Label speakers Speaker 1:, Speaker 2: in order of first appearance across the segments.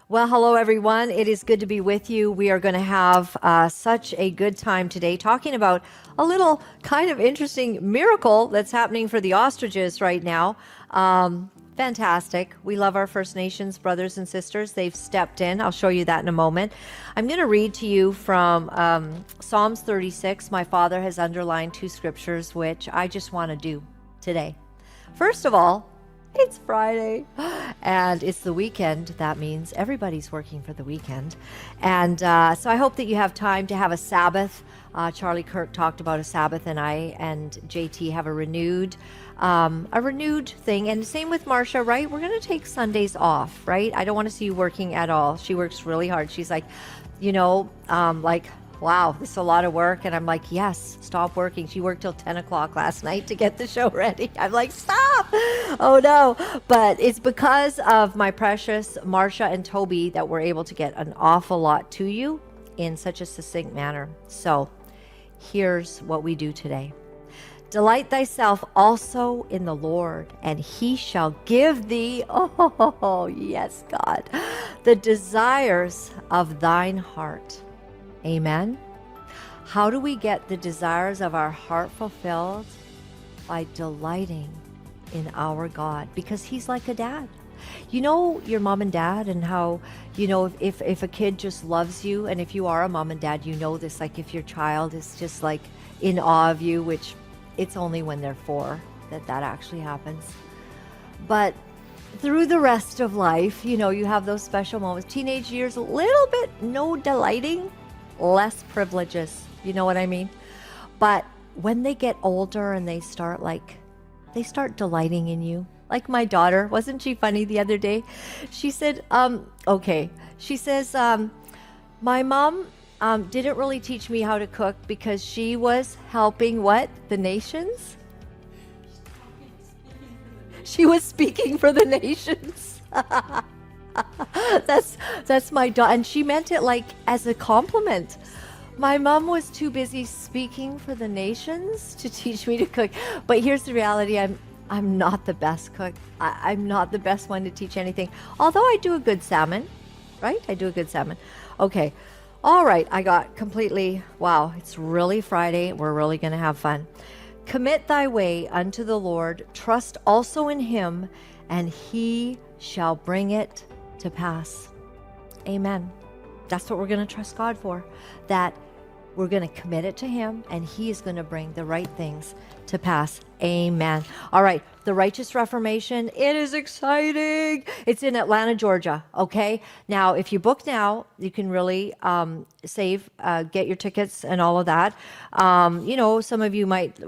Speaker 1: Well, hello, everyone. It is good to be with you. We are going to have such a good time today talking about a little kind of interesting miracle that's happening for the ostriches right now. Fantastic. We love our First Nations brothers and sisters. They've stepped in. I'll show you that in a moment. I'm going to read to you from Psalms 36. My father has underlined two scriptures, which I just want to do today. First of all, it's Friday and it's the weekend. That means everybody's working for the weekend. And so I hope that you have time to have a Sabbath. Charlie Kirk talked about a Sabbath, and I and JT have a renewed thing. And same with Marcia, right? We're going to take Sundays off, right? I don't want to see you working at all. She works really hard. She's like, wow, this is a lot of work. And I'm like, yes, stop working. She worked till 10 o'clock last night to get the show ready. I'm like, stop. Oh no. But it's because of my precious Marcia and Toby that we're able to get an awful lot to you in such a succinct manner. So here's what we do today. Delight thyself also in the Lord, and he shall give thee, oh yes, God, the desires of thine heart. Amen. How do we get the desires of our heart fulfilled? By delighting in our God, because he's like a dad. You know your mom and dad, and how, if a kid just loves you, and if you are a mom and dad, you know this, like if your child is just like in awe of you, which it's only when they're 4 that actually happens. But through the rest of life, you have those special moments. Teenage years, a little bit no delighting, less privileges. You know what I mean? But when they get older and they start delighting in you. Like my daughter, wasn't she funny the other day? She said, she says, my mom didn't really teach me how to cook because she was helping what? The nations? She was speaking for the nations. That's my daughter. And she meant it like as a compliment. My mom was too busy speaking for the nations to teach me to cook. But here's the reality. I'm not the best cook. I'm not the best one to teach anything. Although I do a good salmon, right? I do a good salmon. Okay. All right. I got completely, wow. It's really Friday. We're really going to have fun. Commit thy way unto the Lord. Trust also in him, and he shall bring it to pass. Amen. That's what we're going to trust God for. That we're going to commit it to him, and he is going to bring the right things to pass. Amen. All right. The Righteous Reformation. It is exciting. It's in Atlanta, Georgia. Okay. Now, if you book now, you can really save, get your tickets and all of that. Some of you might,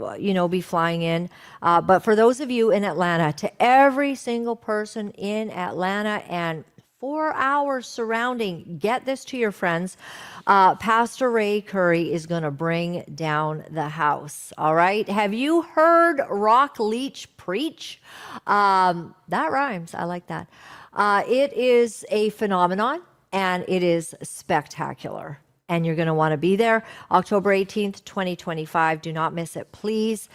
Speaker 1: be flying in. But for those of you in Atlanta, to every single person in Atlanta and 4 hours surrounding, get this to your friends. Pastor Ray Curry is going to bring down the house. All right. Have you heard Rock Leach preach? That rhymes. I like that. It is a phenomenon, and it is spectacular. And you're going to want to be there. October 18th, 2025. Do not miss it. Please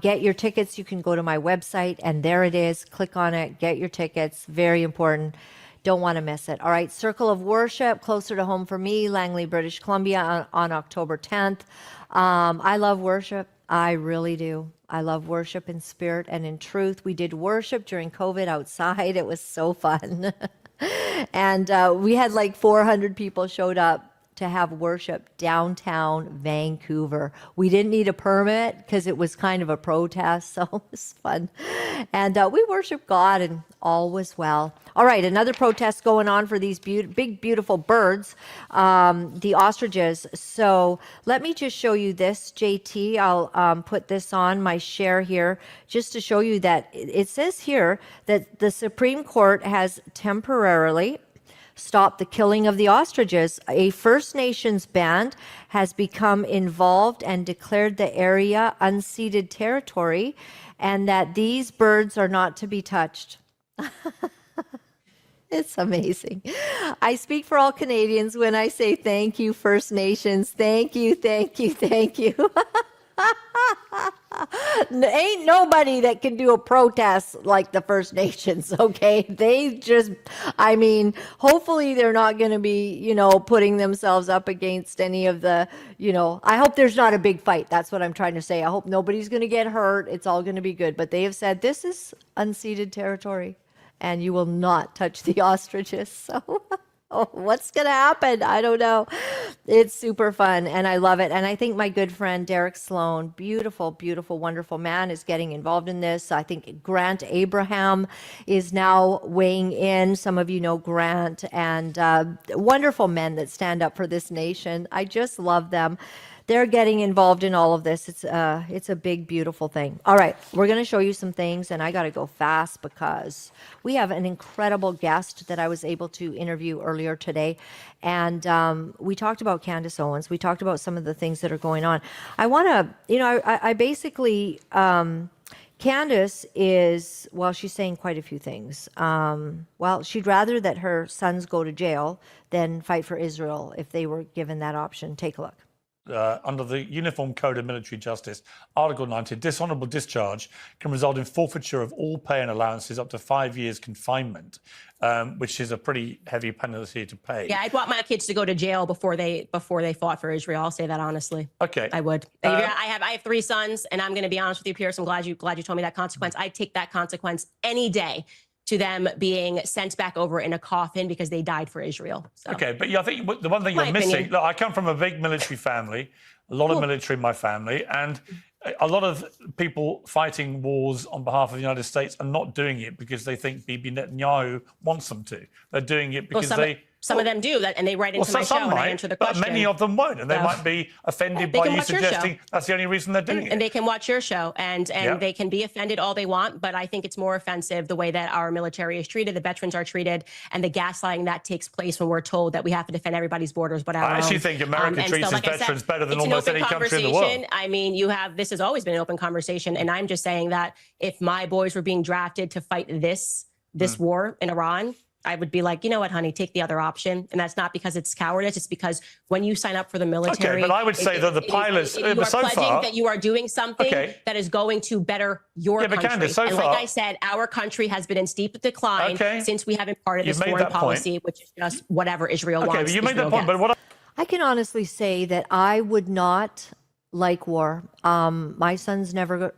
Speaker 1: get your tickets. You can go to my website, and there it is. Click on it. Get your tickets. Very important. Don't want to miss it. All right. Circle of Worship, closer to home for me, Langley, British Columbia on October 10th. I love worship. I really do. I love worship in spirit and in truth. We did worship during COVID outside. It was so fun. And we had like 400 people showed up to have worship downtown Vancouver. We didn't need a permit because it was kind of a protest, so it was fun. And we worshiped God, and all was well. All right, another protest going on for these big, beautiful birds, the ostriches. So let me just show you this, JT. I'll put this on my share here just to show you that it says here that the Supreme Court has temporarily stop the killing of the ostriches. A First Nations band has become involved and declared the area unceded territory, and that these birds are not to be touched. It's amazing. I speak for all Canadians when I say thank you, First Nations. Thank you, thank you, thank you. Ain't nobody that can do a protest like the First Nations, okay? They just, I mean, hopefully they're not going to be, putting themselves up against any of the, I hope there's not a big fight. That's what I'm trying to say. I hope nobody's going to get hurt. It's all going to be good. But they have said this is unceded territory and you will not touch the ostriches. So. Oh, what's going to happen? I don't know. It's super fun and I love it. And I think my good friend Derek Sloan, beautiful, beautiful, wonderful man, is getting involved in this. I think Grant Abraham is now weighing in. Some of you know Grant, and wonderful men that stand up for this nation. I just love them. They're getting involved in all of this. It's a big, beautiful thing. All right, we're going to show you some things, and I got to go fast because we have an incredible guest that I was able to interview earlier today, and we talked about Candace Owens. We talked about some of the things that are going on. I want to, I basically, Candace is, well, she's saying quite a few things. Well, she'd rather that her sons go to jail than fight for Israel if they were given that option. Take a look.
Speaker 2: Under the Uniform Code of Military Justice, Article 90, dishonourable discharge can result in forfeiture of all pay and allowances up to 5 years confinement, which is a pretty heavy penalty to pay.
Speaker 3: Yeah, I'd want my kids to go to jail before they fought for Israel. I'll say that honestly.
Speaker 2: Okay,
Speaker 3: I would. I have 3 sons, and I'm going to be honest with you, Pierce. I'm glad you told me that consequence. I'd take that consequence any day to them being sent back over in a coffin because they died for Israel. So.
Speaker 2: Okay, but I think the one thing you're missing, look, I come from a big military family, a lot of military in my family, and a lot of people fighting wars on behalf of the United States are not doing it because they think Bibi Netanyahu wants them to. They're doing it because
Speaker 3: some of them do that, and they write into my show and I answer the question.
Speaker 2: But many of them won't, and they might be offended by you suggesting that's the only reason they're doing it.
Speaker 3: And they can watch your show, and they can be offended all they want, but I think it's more offensive the way that our military is treated, the veterans are treated, and the gaslighting that takes place when we're told that we have to defend everybody's borders. But I
Speaker 2: actually think America treats its veterans better than almost any country in the world.
Speaker 3: I mean, this has always been an open conversation, and I'm just saying that if my boys were being drafted to fight this war in Iran, I would be like, you know what, honey, take the other option. And that's not because it's cowardice. It's because when you sign up for the military.
Speaker 2: Okay, but I would say that the pilots,
Speaker 3: you are pledging that you are doing something that is going to better your country.
Speaker 2: Candace,
Speaker 3: and like I said, our country has been in steep decline since we have been part of this foreign policy, which is just whatever Israel wants.
Speaker 2: Okay, you made that point, but what
Speaker 1: I can honestly say that I would not like war. My sons never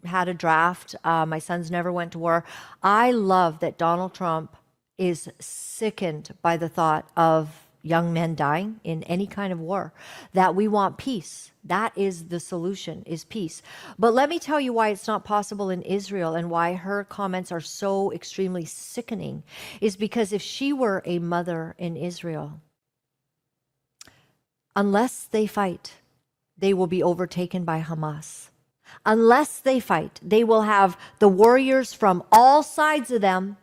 Speaker 1: had a draft. My sons never went to war. I love that Donald Trump is sickened by the thought of young men dying in any kind of war, that we want peace. That is the solution, is peace. But let me tell you why it's not possible in Israel and why her comments are so extremely sickening, is because if she were a mother in Israel, unless they fight, they will be overtaken by Hamas. Unless they fight, they will have the warriors from all sides of them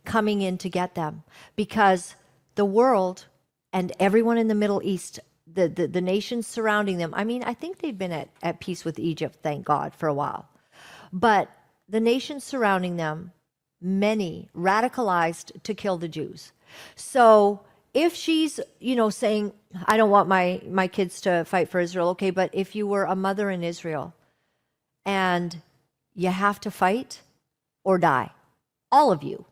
Speaker 1: coming in to get them, because the world and everyone in the Middle East, the nations surrounding them, I mean, I think they've been at peace with Egypt, thank God, for a while. But the nations surrounding them, many radicalized to kill the Jews. So if she's, saying, I don't want my kids to fight for Israel, okay, but if you were a mother in Israel and you have to fight or die, all of you,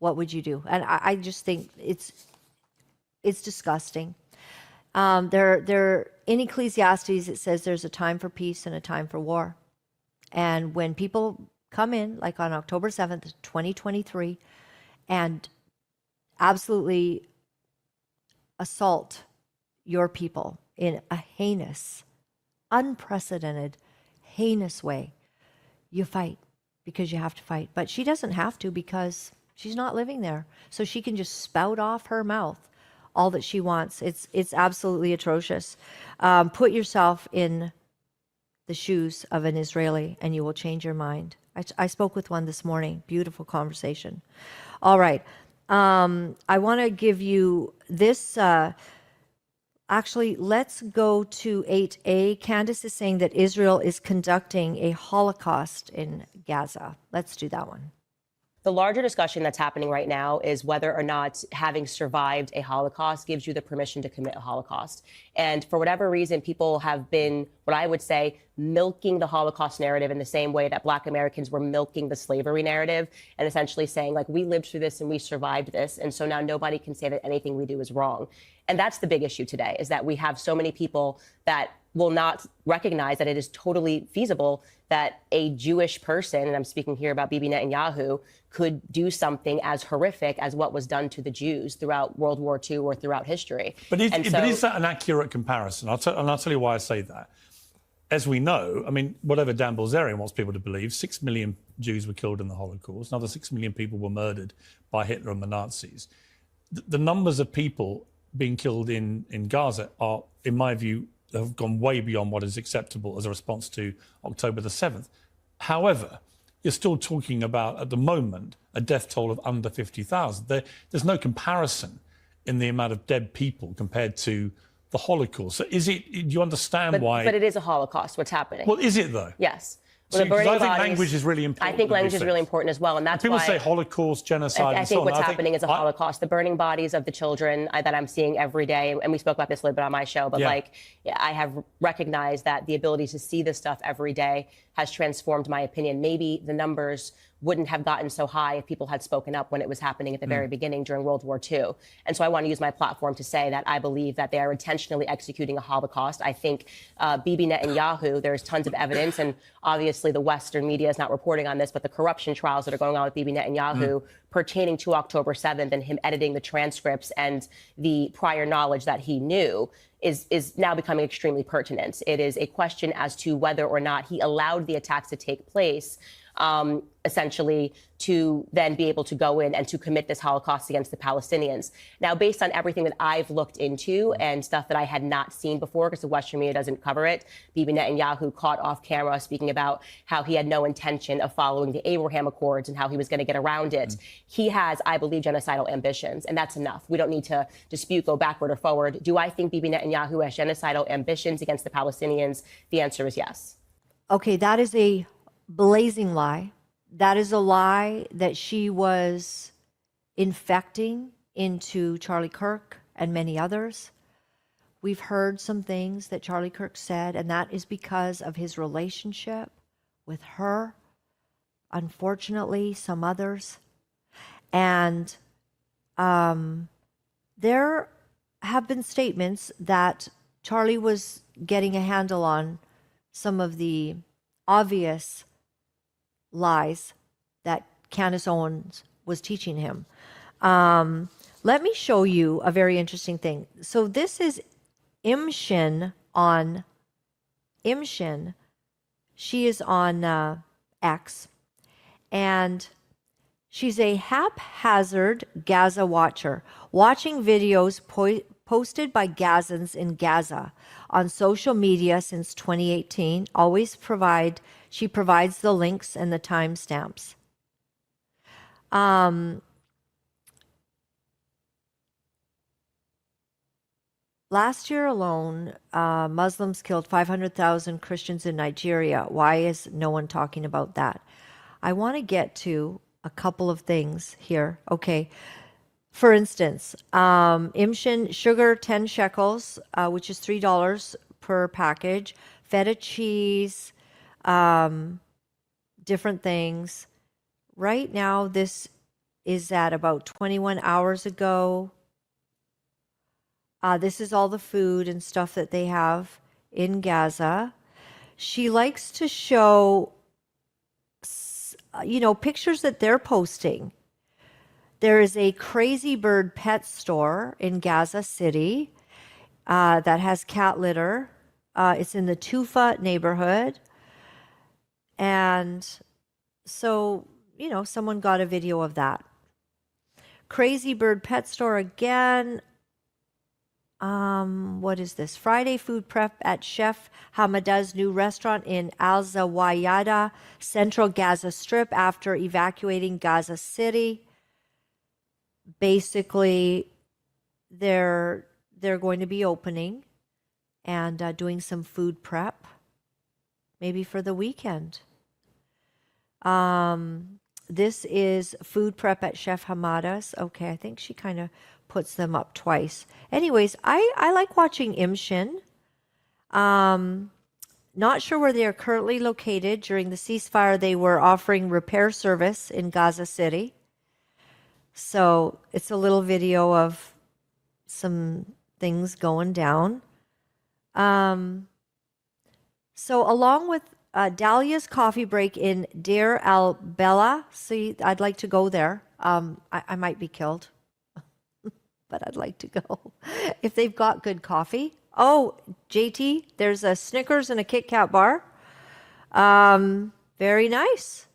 Speaker 1: what would you do? And I just think it's disgusting. There in Ecclesiastes, it says there's a time for peace and a time for war. And when people come in, like on October 7th, 2023, and absolutely assault your people in a heinous, unprecedented, heinous way, you fight because you have to fight. But she doesn't have to, because she's not living there. So she can just spout off her mouth all that she wants. It's absolutely atrocious. Put yourself in the shoes of an Israeli and you will change your mind. I spoke with one this morning. Beautiful conversation. All right. I want to give you this. Actually, let's go to 8A. Candace is saying that Israel is conducting a Holocaust in Gaza. Let's do that one.
Speaker 3: The larger discussion that's happening right now is whether or not having survived a Holocaust gives you the permission to commit a Holocaust. And for whatever reason, people have been, what I would say, milking the Holocaust narrative in the same way that Black Americans were milking the slavery narrative, and essentially saying, like, we lived through this and we survived this, and so now nobody can say that anything we do is wrong. And that's the big issue today, is that we have so many people that will not recognize that it is totally feasible that a Jewish person, and I'm speaking here about Bibi Netanyahu, could do something as horrific as what was done to the Jews throughout World War II or throughout history.
Speaker 2: But is that an accurate comparison? I'll tell you why I say that. As we know, I mean, whatever Dan Bilzerian wants people to believe, 6 million Jews were killed in the Holocaust. Another 6 million people were murdered by Hitler and the Nazis. The numbers of people being killed in Gaza are, in my view, have gone way beyond what is acceptable as a response to October the 7th. However, you're still talking about, at the moment, a death toll of under 50,000. There's no comparison in the amount of dead people compared to the Holocaust. So do you understand why?
Speaker 3: But it is a Holocaust, what's happening.
Speaker 2: Well, is it though?
Speaker 3: Yes.
Speaker 2: I think language is really important.
Speaker 3: I think language is really important as well, and that's
Speaker 2: people
Speaker 3: why
Speaker 2: say Holocaust, genocide.
Speaker 3: I think what's happening is a Holocaust. The burning bodies of the children that I'm seeing every day, and we spoke about this a little bit on my show, but I have recognized that the ability to see this stuff every day has transformed my opinion. Maybe the numbers wouldn't have gotten so high if people had spoken up when it was happening at the very beginning during World War II. And so I want to use my platform to say that I believe that they are intentionally executing a Holocaust. I think Bibi Netanyahu, there's tons of evidence, and obviously the Western media is not reporting on this, but the corruption trials that are going on with Bibi Netanyahu pertaining to October 7th and him editing the transcripts and the prior knowledge that he knew is now becoming extremely pertinent. It is a question as to whether or not he allowed the attacks to take place, essentially to then be able to go in and to commit this Holocaust against the Palestinians. Now, based on everything that I've looked into and stuff that I had not seen before, because the Western media doesn't cover it, Bibi Netanyahu caught off camera speaking about how he had no intention of following the Abraham Accords and how he was going to get around it. He has, I believe, genocidal ambitions, and that's enough. We don't need to dispute, go backward or forward. Do I think Bibi Netanyahu has genocidal ambitions against the Palestinians? The answer is yes.
Speaker 1: Okay, that is a blazing lie. That is a lie that she was infecting into Charlie Kirk and many others. We've heard some things that Charlie Kirk said, and that is because of his relationship with her, unfortunately, some others. And there have been statements that Charlie was getting a handle on some of the obvious lies that Candace Owens was teaching him. Let me show you a very interesting thing. So this is Imshin on Imshin. She is on X, and she's a haphazard Gaza watcher, watching videos posted by Gazans in Gaza on social media since 2018. She provides the links and the timestamps. Last year alone, Muslims killed 500,000 Christians in Nigeria. Why is no one talking about that? I want to get to a couple of things here. Okay. For instance, Imshin sugar, 10 shekels, which is $3 per package, feta cheese, different things. Right now, this is at about 21 hours ago. This is all the food and stuff that they have in Gaza. She likes to show, pictures that they're posting. There is a Crazy Bird pet store in Gaza City that has cat litter. It's in the Tufa neighborhood. And so, someone got a video of that. Crazy Bird pet store again. What is this? Friday food prep at Chef Hamadah's new restaurant in Al Zawayada, Central Gaza Strip, after evacuating Gaza City. Basically, they're going to be opening and doing some food prep, maybe for the weekend. This is food prep at Chef Hamadah's. Okay, I think she kind of puts them up twice. Anyways, I like watching Imshin. Not sure where they are currently located. During the ceasefire, they were offering repair service in Gaza City. So it's a little video of some things going down. So along with Dahlia's coffee break in Deir al-Bella, see, I'd like to go there. I might be killed, but I'd like to go if they've got good coffee. Oh, JT, there's a Snickers and a Kit Kat bar. Very nice.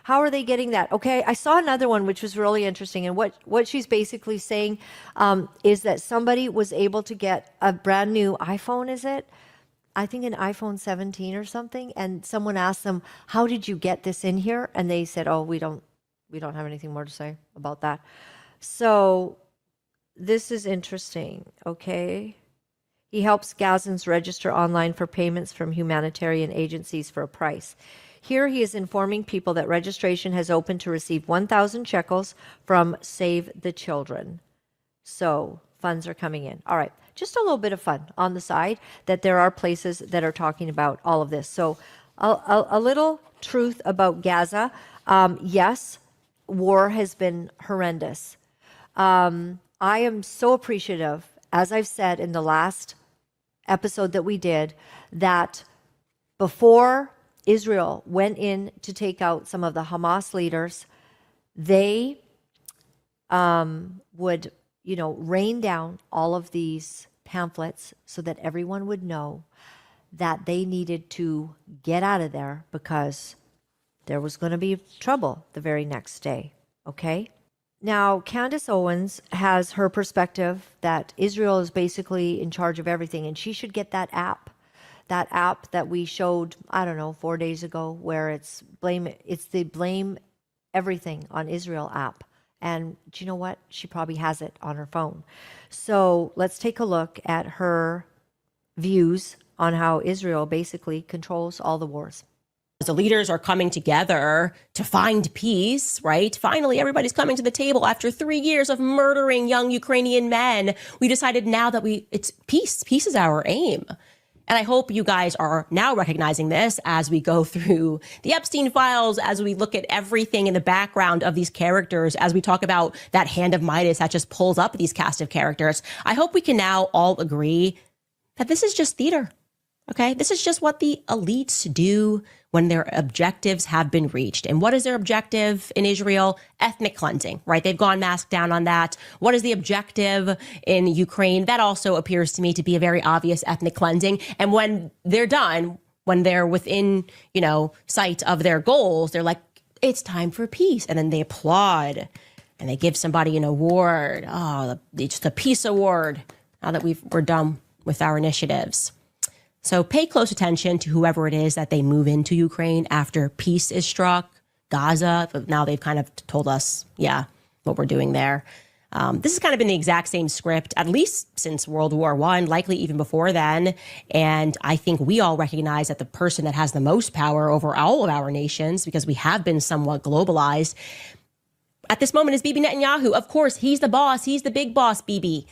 Speaker 1: How are they getting that? Okay, I saw another one which was really interesting, and what she's basically saying is that somebody was able to get a brand new iPhone, is it? I think an iPhone 17 or something, and someone asked them, how did you get this in here? And they said, oh, we don't have anything more to say about that. So this is interesting, okay? He helps Gazans register online for payments from humanitarian agencies for a price. Here he is informing people that registration has opened to receive 1,000 shekels from Save the Children. So funds are coming in. All right, just a little bit of fun on the side that there are places that are talking about all of this. So a little truth about Gaza. Yes, war has been horrendous. I am so appreciative, as I've said in the last episode that we did, that before Israel went in to take out some of the Hamas leaders, they would, rain down all of these pamphlets so that everyone would know that they needed to get out of there because there was going to be trouble the very next day. Okay? Now, Candace Owens has her perspective that Israel is basically in charge of everything, and she should get that app that we showed, 4 days ago, where it's the blame everything on Israel app. And do you know what? She probably has it on her phone. So let's take a look at her views on how Israel basically controls all the wars.
Speaker 3: The leaders are coming together to find peace, right? Finally, everybody's coming to the table after 3 years of murdering young Ukrainian men. We decided now that it's peace. Peace is our aim. And I hope you guys are now recognizing this as we go through the Epstein files, as we look at everything in the background of these characters, as we talk about that hand of Midas that just pulls up these cast of characters. I hope we can now all agree that this is just theater. Okay, this is just what the elites do when their objectives have been reached. And what is their objective in Israel? Ethnic cleansing, right? They've gone masked down on that. What is the objective in Ukraine? That also appears to me to be a very obvious ethnic cleansing. And when they're done, when they're within, sight of their goals, they're like, it's time for peace. And then they applaud and they give somebody an award. Oh, it's the peace award now that we're done with our initiatives. So pay close attention to whoever it is that they move into Ukraine after peace is struck. Gaza, but now they've kind of told us, what we're doing there. This has kind of been the exact same script, at least since World War I, likely even before then. And I think we all recognize that the person that has the most power over all of our nations, because we have been somewhat globalized, at this moment is Bibi Netanyahu. Of course, he's the boss. He's the big boss, Bibi.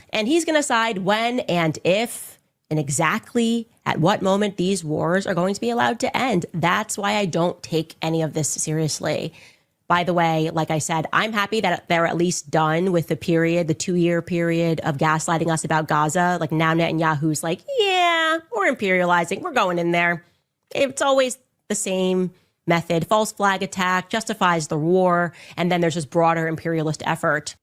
Speaker 3: And he's going to decide when and if and exactly at what moment these wars are going to be allowed to end. That's why I don't take any of this seriously. By the way, like I said, I'm happy that they're at least done with the 2-year period of gaslighting us about Gaza. Like now Netanyahu's like, yeah, we're imperializing. We're going in there. It's always the same method. False flag attack justifies the war. And then there's this broader imperialist effort.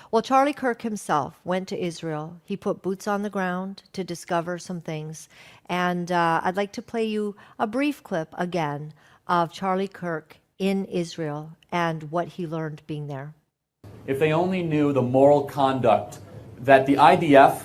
Speaker 1: Well, Charlie Kirk himself went to Israel. He put boots on the ground to discover some things. And I'd like to play you a brief clip again of Charlie Kirk in Israel and what he learned being there.
Speaker 4: If they only knew the moral conduct that the IDF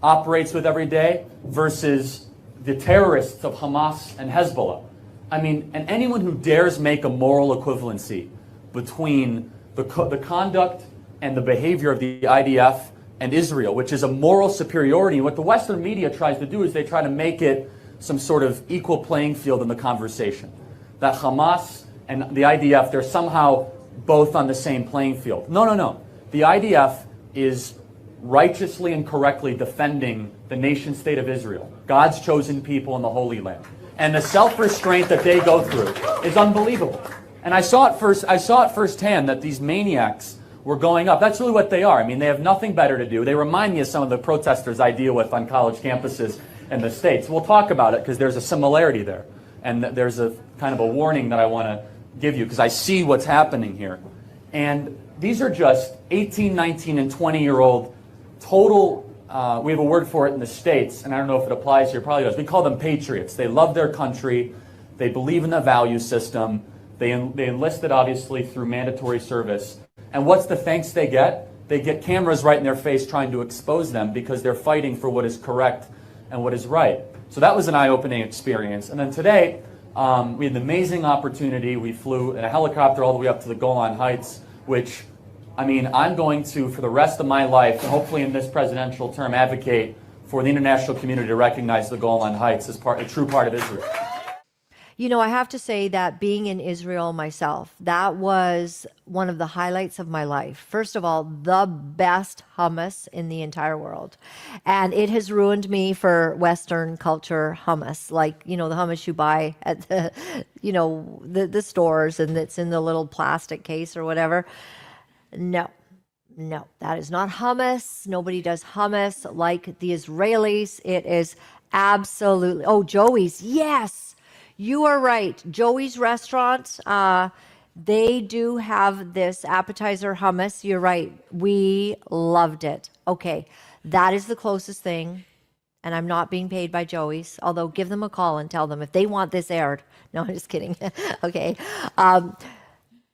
Speaker 4: operates with every day versus the terrorists of Hamas and Hezbollah. And anyone who dares make a moral equivalency between the conduct and the behavior of the IDF and Israel, which is a moral superiority. What the Western media tries to do is they try to make it some sort of equal playing field in the conversation. That Hamas and the IDF, they're somehow both on the same playing field. No. The IDF is righteously and correctly defending the nation state of Israel. God's chosen people in the Holy Land. And the self-restraint that they go through is unbelievable. And I saw it firsthand that these maniacs were going up. That's really what they are. I mean, they have nothing better to do. They remind me of some of the protesters I deal with on college campuses in the States. We'll talk about it because there's a similarity there. And there's a kind of a warning that I want to give you because I see what's happening here. And these are just 18, 19, and 20-year-old total, we have a word for it in the States, and I don't know if it applies here, probably does. We call them patriots. They love their country. They believe in the value system. They enlisted, obviously, through mandatory service. And what's the thanks they get? They get cameras right in their face trying to expose them because they're fighting for what is correct and what is right. So that was an eye-opening experience. And then today, we had an amazing opportunity. We flew in a helicopter all the way up to the Golan Heights, which, I mean, I'm going to, for the rest of my life, and hopefully in this presidential term, advocate for the international community to recognize the Golan Heights as a true part of Israel.
Speaker 1: You know, I have to say that being in Israel myself, that was one of the highlights of my life. First of all, the best hummus in the entire world. And it has ruined me for Western culture hummus, like, you know, the hummus you buy at the, you know, the stores and it's in the little plastic case or whatever. No, that is not hummus. Nobody does hummus like the Israelis. It is absolutely, oh, Joey's, yes. You are right. Joey's restaurant, they do have this appetizer hummus. You're right. We loved it. Okay, that is the closest thing. And I'm not being paid by Joey's, although give them a call and tell them if they want this aired. No, I'm just kidding. Okay.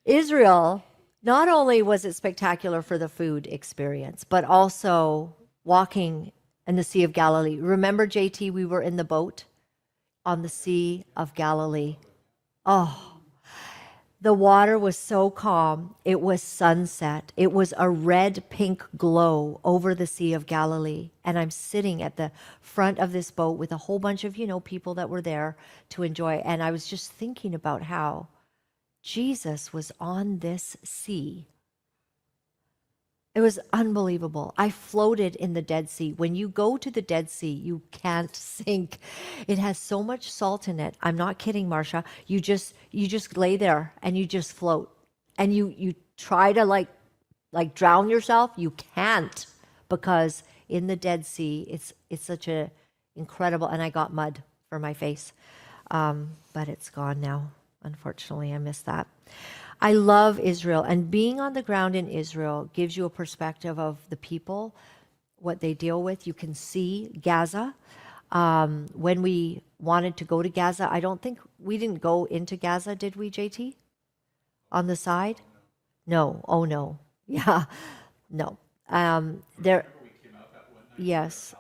Speaker 1: Israel, not only was it spectacular for the food experience, but also walking in the Sea of Galilee. Remember, JT, we were in the boat on the Sea of Galilee. Oh, the water was so calm. It was sunset. It was a red-pink glow over the Sea of Galilee. And I'm sitting at the front of this boat with a whole bunch of, you know, people that were there to enjoy. And I was just thinking about how Jesus was on this sea. It was unbelievable. I floated in the Dead Sea. When you go to the Dead Sea, you can't sink. It has so much salt in it. I'm not kidding, Marcia. You just lay there and you just float. And you try to like drown yourself. You can't, because in the Dead Sea, it's such a incredible. And I got mud for my face, but it's gone now. Unfortunately, I missed that. I love Israel, and being on the ground in Israel gives you a perspective of the people, what they deal with. You can see Gaza. When we wanted to go to Gaza, I don't think we didn't go into Gaza, did we, JT? On the side? No. Oh, no. Yeah. No. There. Yes.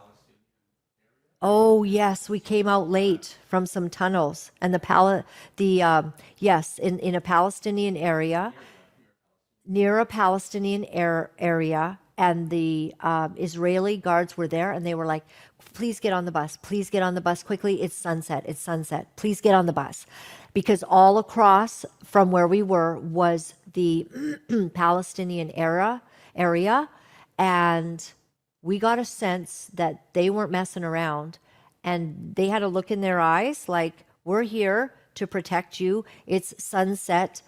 Speaker 1: Oh, yes, we came out late from some tunnels, and yes, in a Palestinian area, near a Palestinian area, and the Israeli guards were there, and they were like, please get on the bus quickly, it's sunset, please get on the bus. Because all across from where we were was the Palestinian area, and we got a sense that they weren't messing around, and they had a look in their eyes like, we're here to protect you. It's sunset.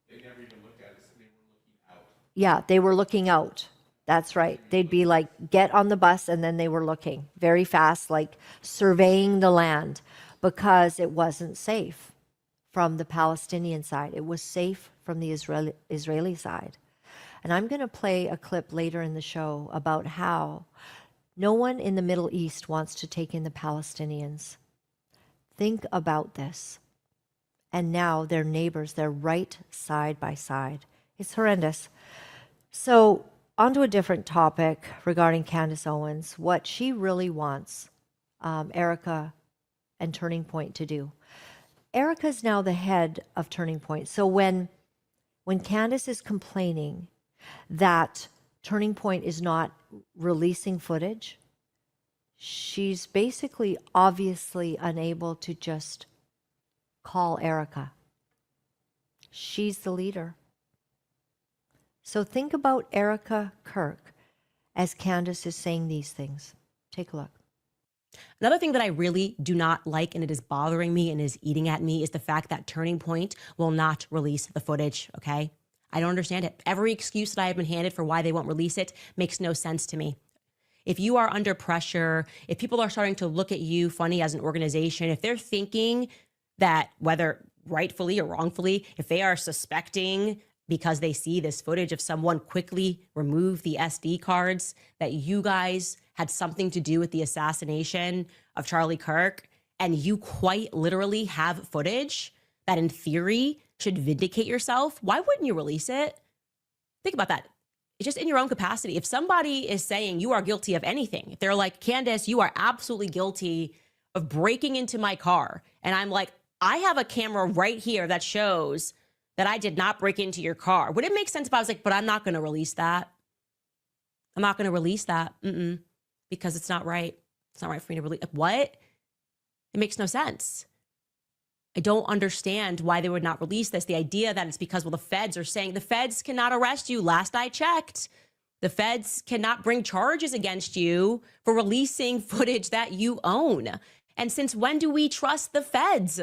Speaker 5: They never even looked at us. They were looking out.
Speaker 1: Yeah, they were looking out. That's right. They'd be like, get on the bus, and then they were looking very fast, like surveying the land, because it wasn't safe from the Palestinian side. It was safe from the Israeli side. And I'm going to play a clip later in the show about how no one in the Middle East wants to take in the Palestinians. Think about this. And now they're neighbors. They're right side by side. It's horrendous. So on to a different topic regarding Candace Owens, what she really wants Erica and Turning Point to do. Erica's now the head of Turning Point. So when Candace is complaining that Turning Point is not releasing footage, she's basically obviously unable to just call Erica. She's the leader. So think about Erica Kirk as Candace is saying these things. Take a look.
Speaker 3: Another thing that I really do not like, and it is bothering me and is eating at me, is the fact that Turning Point will not release the footage, okay? I don't understand it. Every excuse that I have been handed for why they won't release it makes no sense to me. If you are under pressure, if people are starting to look at you funny as an organization, if they're thinking that, whether rightfully or wrongfully, if they are suspecting because they see this footage of someone quickly remove the SD cards, that you guys had something to do with the assassination of Charlie Kirk, and you quite literally have footage that in theory should vindicate yourself, why wouldn't you release it? Think about that. It's just in your own capacity. If somebody is saying you are guilty of anything, if they're like, Candace, you are absolutely guilty of breaking into my car, and I'm like, I have a camera right here that shows that I did not break into your car. Would it make sense if I was like, but I'm not going to release that? I'm not going to release that. Because it's not right. It's not right for me to release. What? It makes no sense. I don't understand why they would not release this. The idea that it's because, well, the feds are saying the feds cannot arrest you. Last I checked, the feds cannot bring charges against you for releasing footage that you own. And since when do we trust the feds?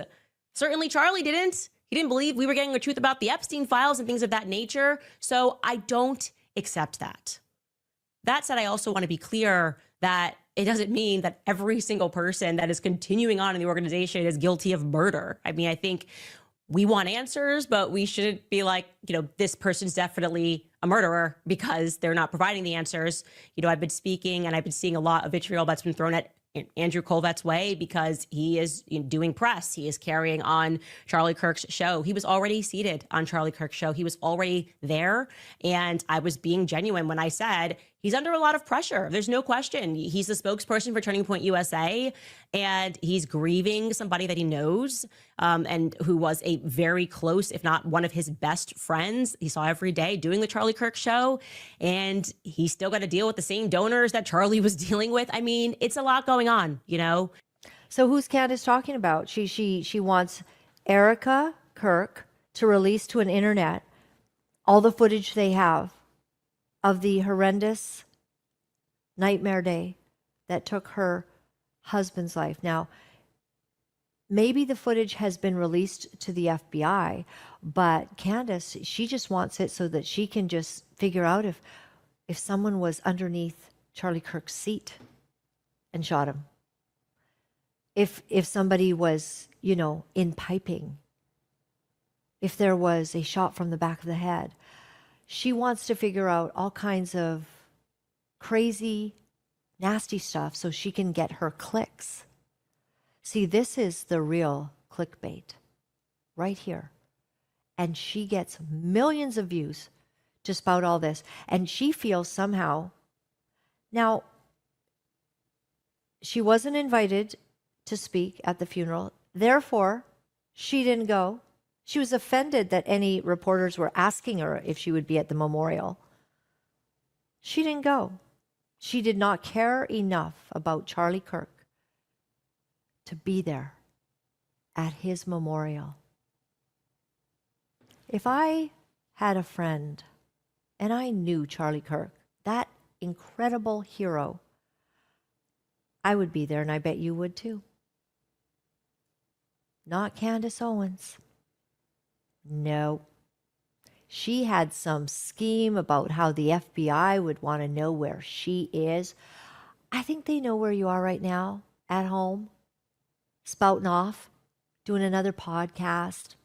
Speaker 3: Certainly Charlie didn't. He didn't believe we were getting the truth about the Epstein files and things of that nature. So I don't accept that. That said, I also want to be clear that it doesn't mean that every single person that is continuing on in the organization is guilty of murder. I mean, I think we want answers, but we shouldn't be like, this person's definitely a murderer because they're not providing the answers. I've been speaking and I've been seeing a lot of vitriol that's been thrown at Andrew Colvette's way because he is doing press. He is carrying on Charlie Kirk's show. He was already seated on Charlie Kirk's show. He was already there. And I was being genuine when I said he's under a lot of pressure. There's no question. He's the spokesperson for Turning Point USA, and he's grieving somebody that he knows and who was a very close, if not one of his best friends, he saw every day doing the Charlie Kirk show. And he's still got to deal with the same donors that Charlie was dealing with. I mean, it's a lot going on,
Speaker 1: So who's Candace talking about? She wants Erica Kirk to release to an internet all the footage they have of the horrendous nightmare day that took her husband's life. Now, maybe the footage has been released to the FBI, but Candace, she just wants it so that she can just figure out if someone was underneath Charlie Kirk's seat and shot him. If somebody was, in piping. If there was a shot from the back of the head. She wants to figure out all kinds of crazy, nasty stuff so she can get her clicks. See, this is the real clickbait right here. And she gets millions of views to spout all this. And she feels somehow, now, she wasn't invited to speak at the funeral. Therefore, she didn't go. She was offended that any reporters were asking her if she would be at the memorial. She didn't go. She did not care enough about Charlie Kirk to be there at his memorial. If I had a friend and I knew Charlie Kirk, that incredible hero, I would be there, and I bet you would too. Not Candace Owens. No. She had some scheme about how the FBI would want to know where she is. I think they know where you are right now, at home, spouting off, doing another podcast,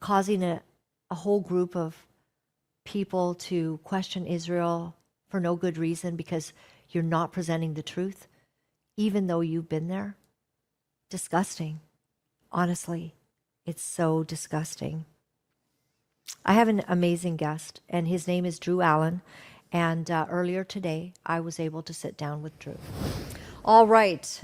Speaker 1: causing a whole group of people to question Israel for no good reason because you're not presenting the truth, even though you've been there. Disgusting. Honestly, it's so disgusting. I have an amazing guest, and his name is Drew Allen. And earlier today, I was able to sit down with Drew. All right.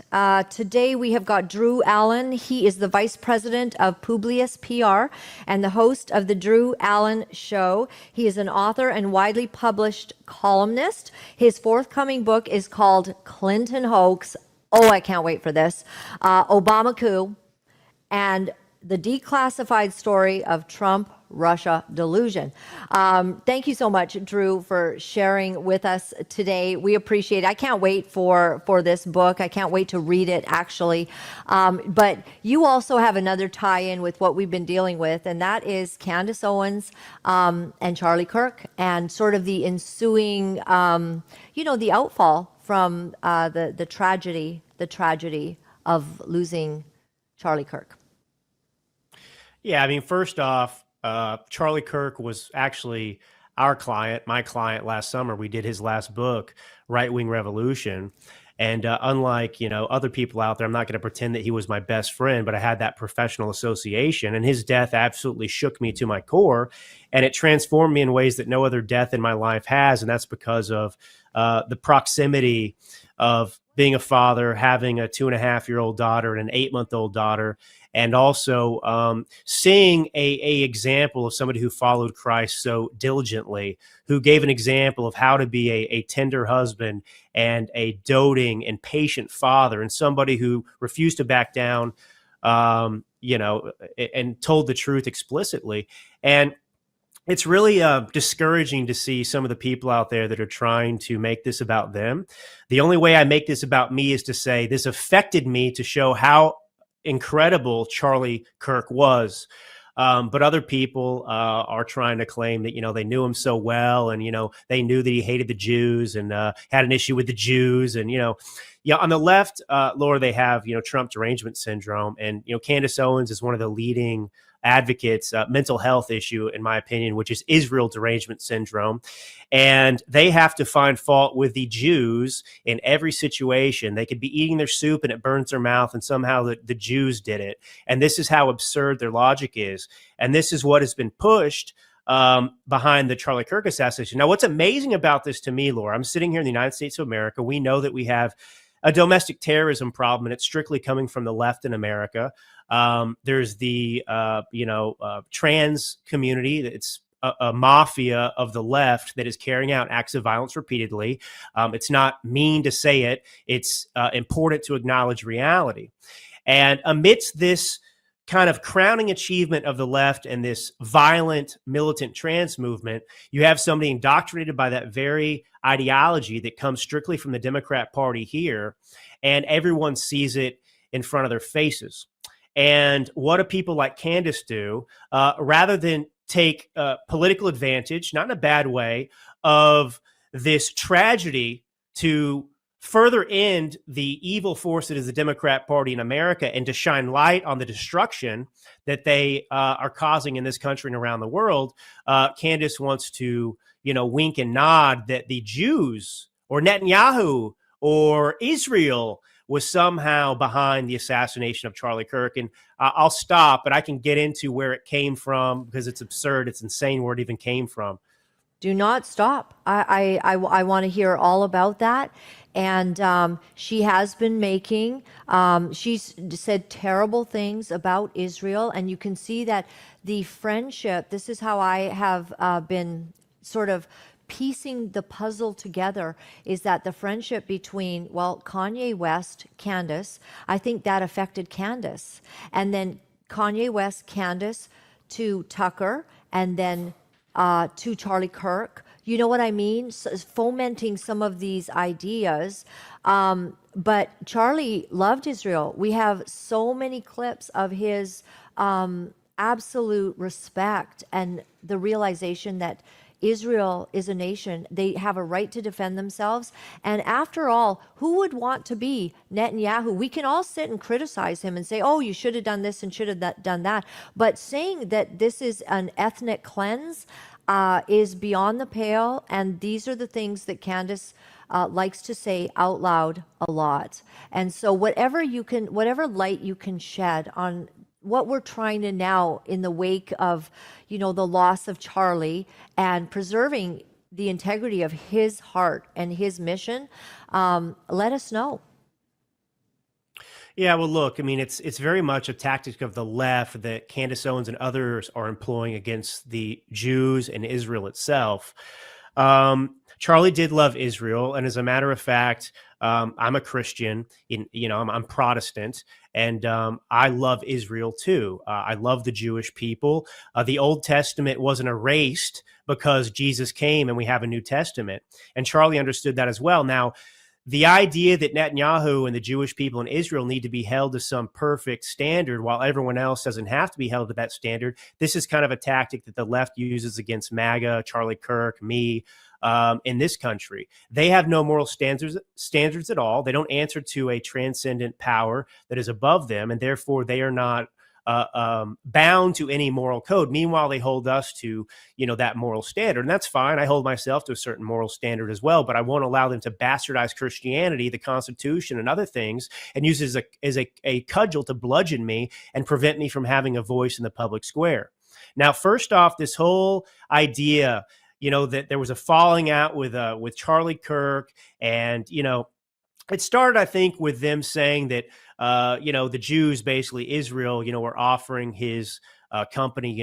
Speaker 1: Today we have got Drew Allen. He is the Vice President of Publius PR and the host of the Drew Allen Show. He is an author and widely published columnist. His forthcoming book is called Clinton Hoax. Oh, I can't wait for this. Obama Coup and the declassified story of Trump Russia delusion. Thank you so much, Drew, for sharing with us today. We appreciate it. I can't wait for this book. I can't wait to read it, actually. But you also have another tie-in with what we've been dealing with, and that is Candace Owens and Charlie Kirk, and sort of the ensuing, the outfall from the tragedy of losing Charlie Kirk.
Speaker 6: Yeah, I mean, first off, Charlie Kirk was actually our client, my client last summer. We did his last book, Right Wing Revolution. And unlike, other people out there, I'm not going to pretend that he was my best friend, but I had that professional association, and his death absolutely shook me to my core, and it transformed me in ways that no other death in my life has. And that's because of the proximity of being a father, having a 2.5-year-old daughter and an 8-month-old daughter, and also seeing a example of somebody who followed Christ so diligently, who gave an example of how to be a tender husband and a doting and patient father, and somebody who refused to back down, and told the truth explicitly. And it's really discouraging to see some of the people out there that are trying to make this about them. The only way I make this about me is to say this affected me, to show how incredible Charlie Kirk was. But other people are trying to claim that, they knew him so well, and, they knew that he hated the Jews and had an issue with the Jews. And, on the left, Laura, they have, Trump derangement syndrome. And, Candace Owens is one of the leading advocates, mental health issue, in my opinion, which is Israel derangement syndrome. And they have to find fault with the Jews in every situation. They could be eating their soup and it burns their mouth, and somehow the Jews did it. And this is how absurd their logic is. And this is what has been pushed behind the Charlie Kirk assassination. Now, what's amazing about this to me, Laura, I'm sitting here in the United States of America. We know that we have a domestic terrorism problem, and it's strictly coming from the left in America. There's the, trans community. It's a mafia of the left that is carrying out acts of violence repeatedly. It's not mean to say it. It's important to acknowledge reality. And amidst this kind of crowning achievement of the left and this violent militant trans movement, you have somebody indoctrinated by that very ideology that comes strictly from the Democrat Party here, and everyone sees it in front of their faces. And what do people like Candace do? Rather than take political advantage, not in a bad way, of this tragedy to further end the evil force that is the Democrat Party in America, and to shine light on the destruction that they are causing in this country and around the world, Candace wants to, wink and nod that the Jews or Netanyahu or Israel was somehow behind the assassination of Charlie Kirk. And I'll stop, but I can get into where it came from, because it's absurd. It's insane where it even came from.
Speaker 1: Do not stop. I want to hear all about that. And she has been making, she's said terrible things about Israel. And you can see that the friendship, this is how I have been sort of piecing the puzzle together, is that the friendship between, Kanye West, Candace, I think that affected Candace. And then Kanye West, Candace, to Tucker, and then to Charlie Kirk. You know what I mean? Fomenting some of these ideas. But Charlie loved Israel. We have so many clips of his absolute respect and the realization that Israel is a nation. They have a right to defend themselves. And after all, who would want to be Netanyahu? We can all sit and criticize him and say, oh, you should have done this and should have done that. But saying that this is an ethnic cleanse is beyond the pale. And these are the things that Candace likes to say out loud a lot. And so whatever light you can shed on what we're trying to now, in the wake of, the loss of Charlie, and preserving the integrity of his heart and his mission, let us know.
Speaker 6: Yeah, well, look, I mean, it's very much a tactic of the left that Candace Owens and others are employing against the Jews and Israel itself. Charlie did love Israel, and as a matter of fact, I'm a Christian. I'm Protestant, and I love Israel too. I love the Jewish people. The Old Testament wasn't erased because Jesus came, and we have a New Testament. And Charlie understood that as well. Now, the idea that Netanyahu and the Jewish people in Israel need to be held to some perfect standard while everyone else doesn't have to be held to that standard, this is kind of a tactic that the left uses against MAGA, Charlie Kirk, me, in this country. They have no moral standards at all. They don't answer to a transcendent power that is above them, and therefore they are not bound to any moral code. Meanwhile, they hold us to, that moral standard. And that's fine. I hold myself to a certain moral standard as well, but I won't allow them to bastardize Christianity, the Constitution, and other things, and use it as a cudgel to bludgeon me and prevent me from having a voice in the public square. Now, first off, this whole idea, that there was a falling out with Charlie Kirk, and, it started, I think, with them saying that, the Jews, basically Israel, were offering his company,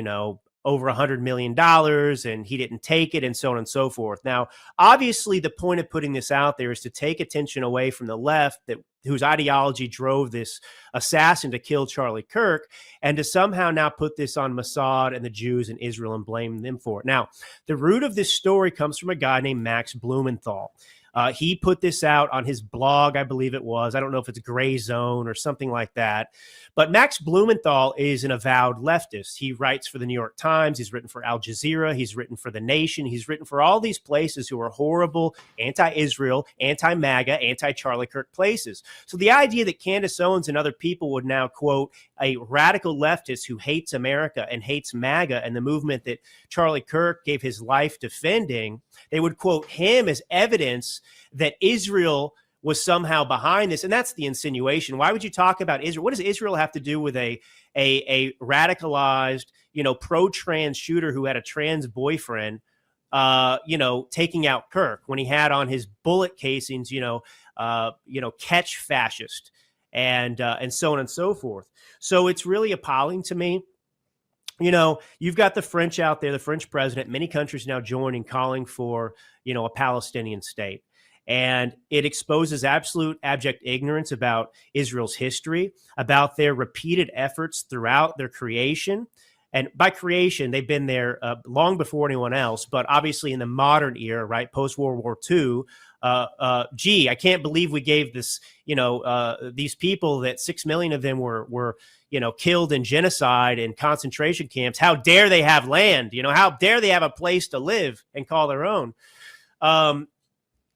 Speaker 6: over $100 million, and he didn't take it, and so on and so forth. Now, obviously, the point of putting this out there is to take attention away from the left, whose ideology drove this assassin to kill Charlie Kirk, and to somehow now put this on Mossad and the Jews in Israel and blame them for it. Now, the root of this story comes from a guy named Max Blumenthal. He put this out on his blog, I believe it was. I don't know if it's Gray Zone or something like that. But Max Blumenthal is an avowed leftist. He writes for the New York Times. He's written for Al Jazeera. He's written for The Nation. He's written for all these places who are horrible, anti-Israel, anti-MAGA, anti-Charlie Kirk places. So the idea that Candace Owens and other people would now quote a radical leftist who hates America and hates MAGA and the movement that Charlie Kirk gave his life defending, they would quote him as evidence that Israel was somehow behind this. And that's the insinuation. Why would you talk about Israel? What does Israel have to do with a radicalized, pro-trans shooter who had a trans boyfriend, taking out Kirk when he had on his bullet casings, catch fascist and so on and so forth. So it's really appalling to me. You've got the French out there, the French president, many countries now joining, calling for, a Palestinian state. And it exposes absolute abject ignorance about Israel's history, about their repeated efforts throughout their creation. And by creation, they've been there long before anyone else, but obviously in the modern era, right, post-World War II, I can't believe we gave this, these people that 6 million of them were killed in genocide and concentration camps. How dare they have land? How dare they have a place to live and call their own?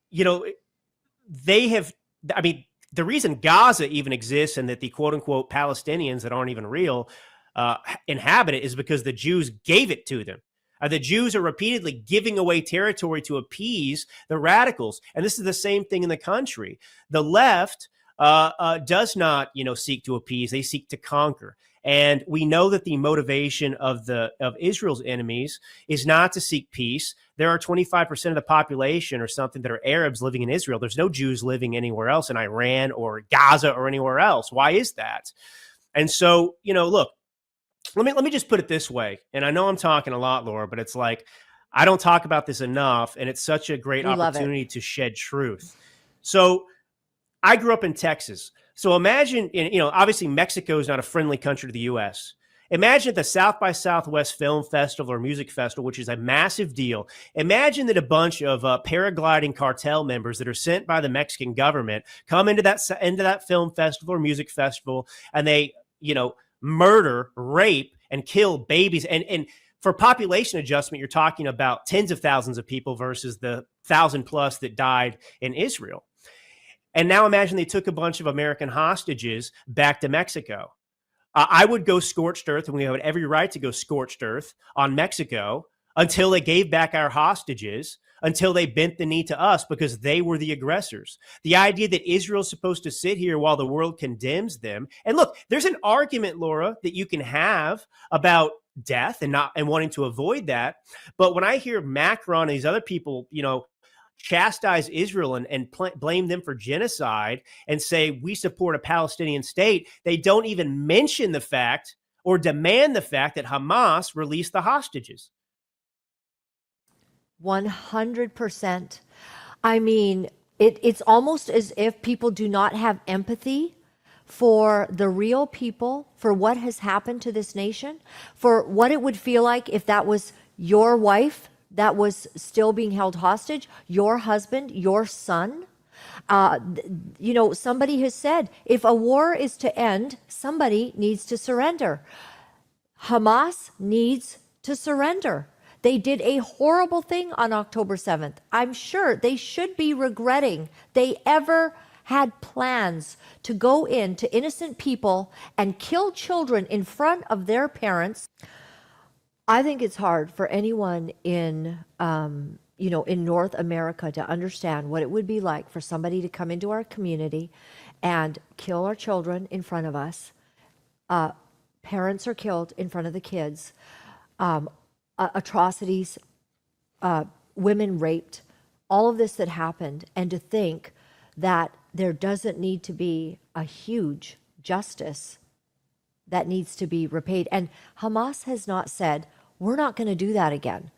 Speaker 6: They have, the reason Gaza even exists and that the quote unquote Palestinians that aren't even real inhabit it is because the Jews gave it to them. The Jews are repeatedly giving away territory to appease the radicals. And this is the same thing in the country. The left does not, seek to appease. They seek to conquer. And we know that the motivation of Israel's enemies is not to seek peace. There are 25% of the population or something that are Arabs living in Israel. There's no Jews living anywhere else in Iran or Gaza or anywhere else. Why is that? And so, look, let me just put it this way. And I know I'm talking a lot, Laura, but it's like, I don't talk about this enough. And it's such a great opportunity to shed truth. So I grew up in Texas. So imagine, obviously Mexico is not a friendly country to the U.S. Imagine at the South by Southwest Film Festival or Music Festival, which is a massive deal. Imagine that a bunch of paragliding cartel members that are sent by the Mexican government come into that film festival or music festival, and they, murder, rape, and kill babies. And for population adjustment, you're talking about tens of thousands of people versus the 1,000 plus that died in Israel. And now imagine they took a bunch of American hostages back to Mexico. I would go scorched earth, and we have every right to go scorched earth on Mexico until they gave back our hostages, until they bent the knee to us because they were the aggressors. The idea that Israel's supposed to sit here while the world condemns them. And look, there's an argument, Laura, that you can have about death and wanting to avoid that. But when I hear Macron and these other people, chastise Israel and blame them for genocide and say we support a Palestinian state, they don't even mention the fact or demand the fact that Hamas released the hostages.
Speaker 1: 100%. I mean, it's almost as if people do not have empathy for the real people, for what has happened to this nation, for what it would feel like if that was your wife that was still being held hostage, your husband, your son. You know, somebody has said, if a war is to end, somebody needs to surrender. Hamas needs to surrender. They did a horrible thing on October 7th. I'm sure they should be regretting they ever had plans to go into innocent people and kill children in front of their parents. I think it's hard for anyone in, in North America to understand what it would be like for somebody to come into our community and kill our children in front of us. Parents are killed in front of the kids. Atrocities, women raped, all of this that happened, and to think that there doesn't need to be a huge justice that needs to be repaid. And Hamas has not said, we're not going to do that again.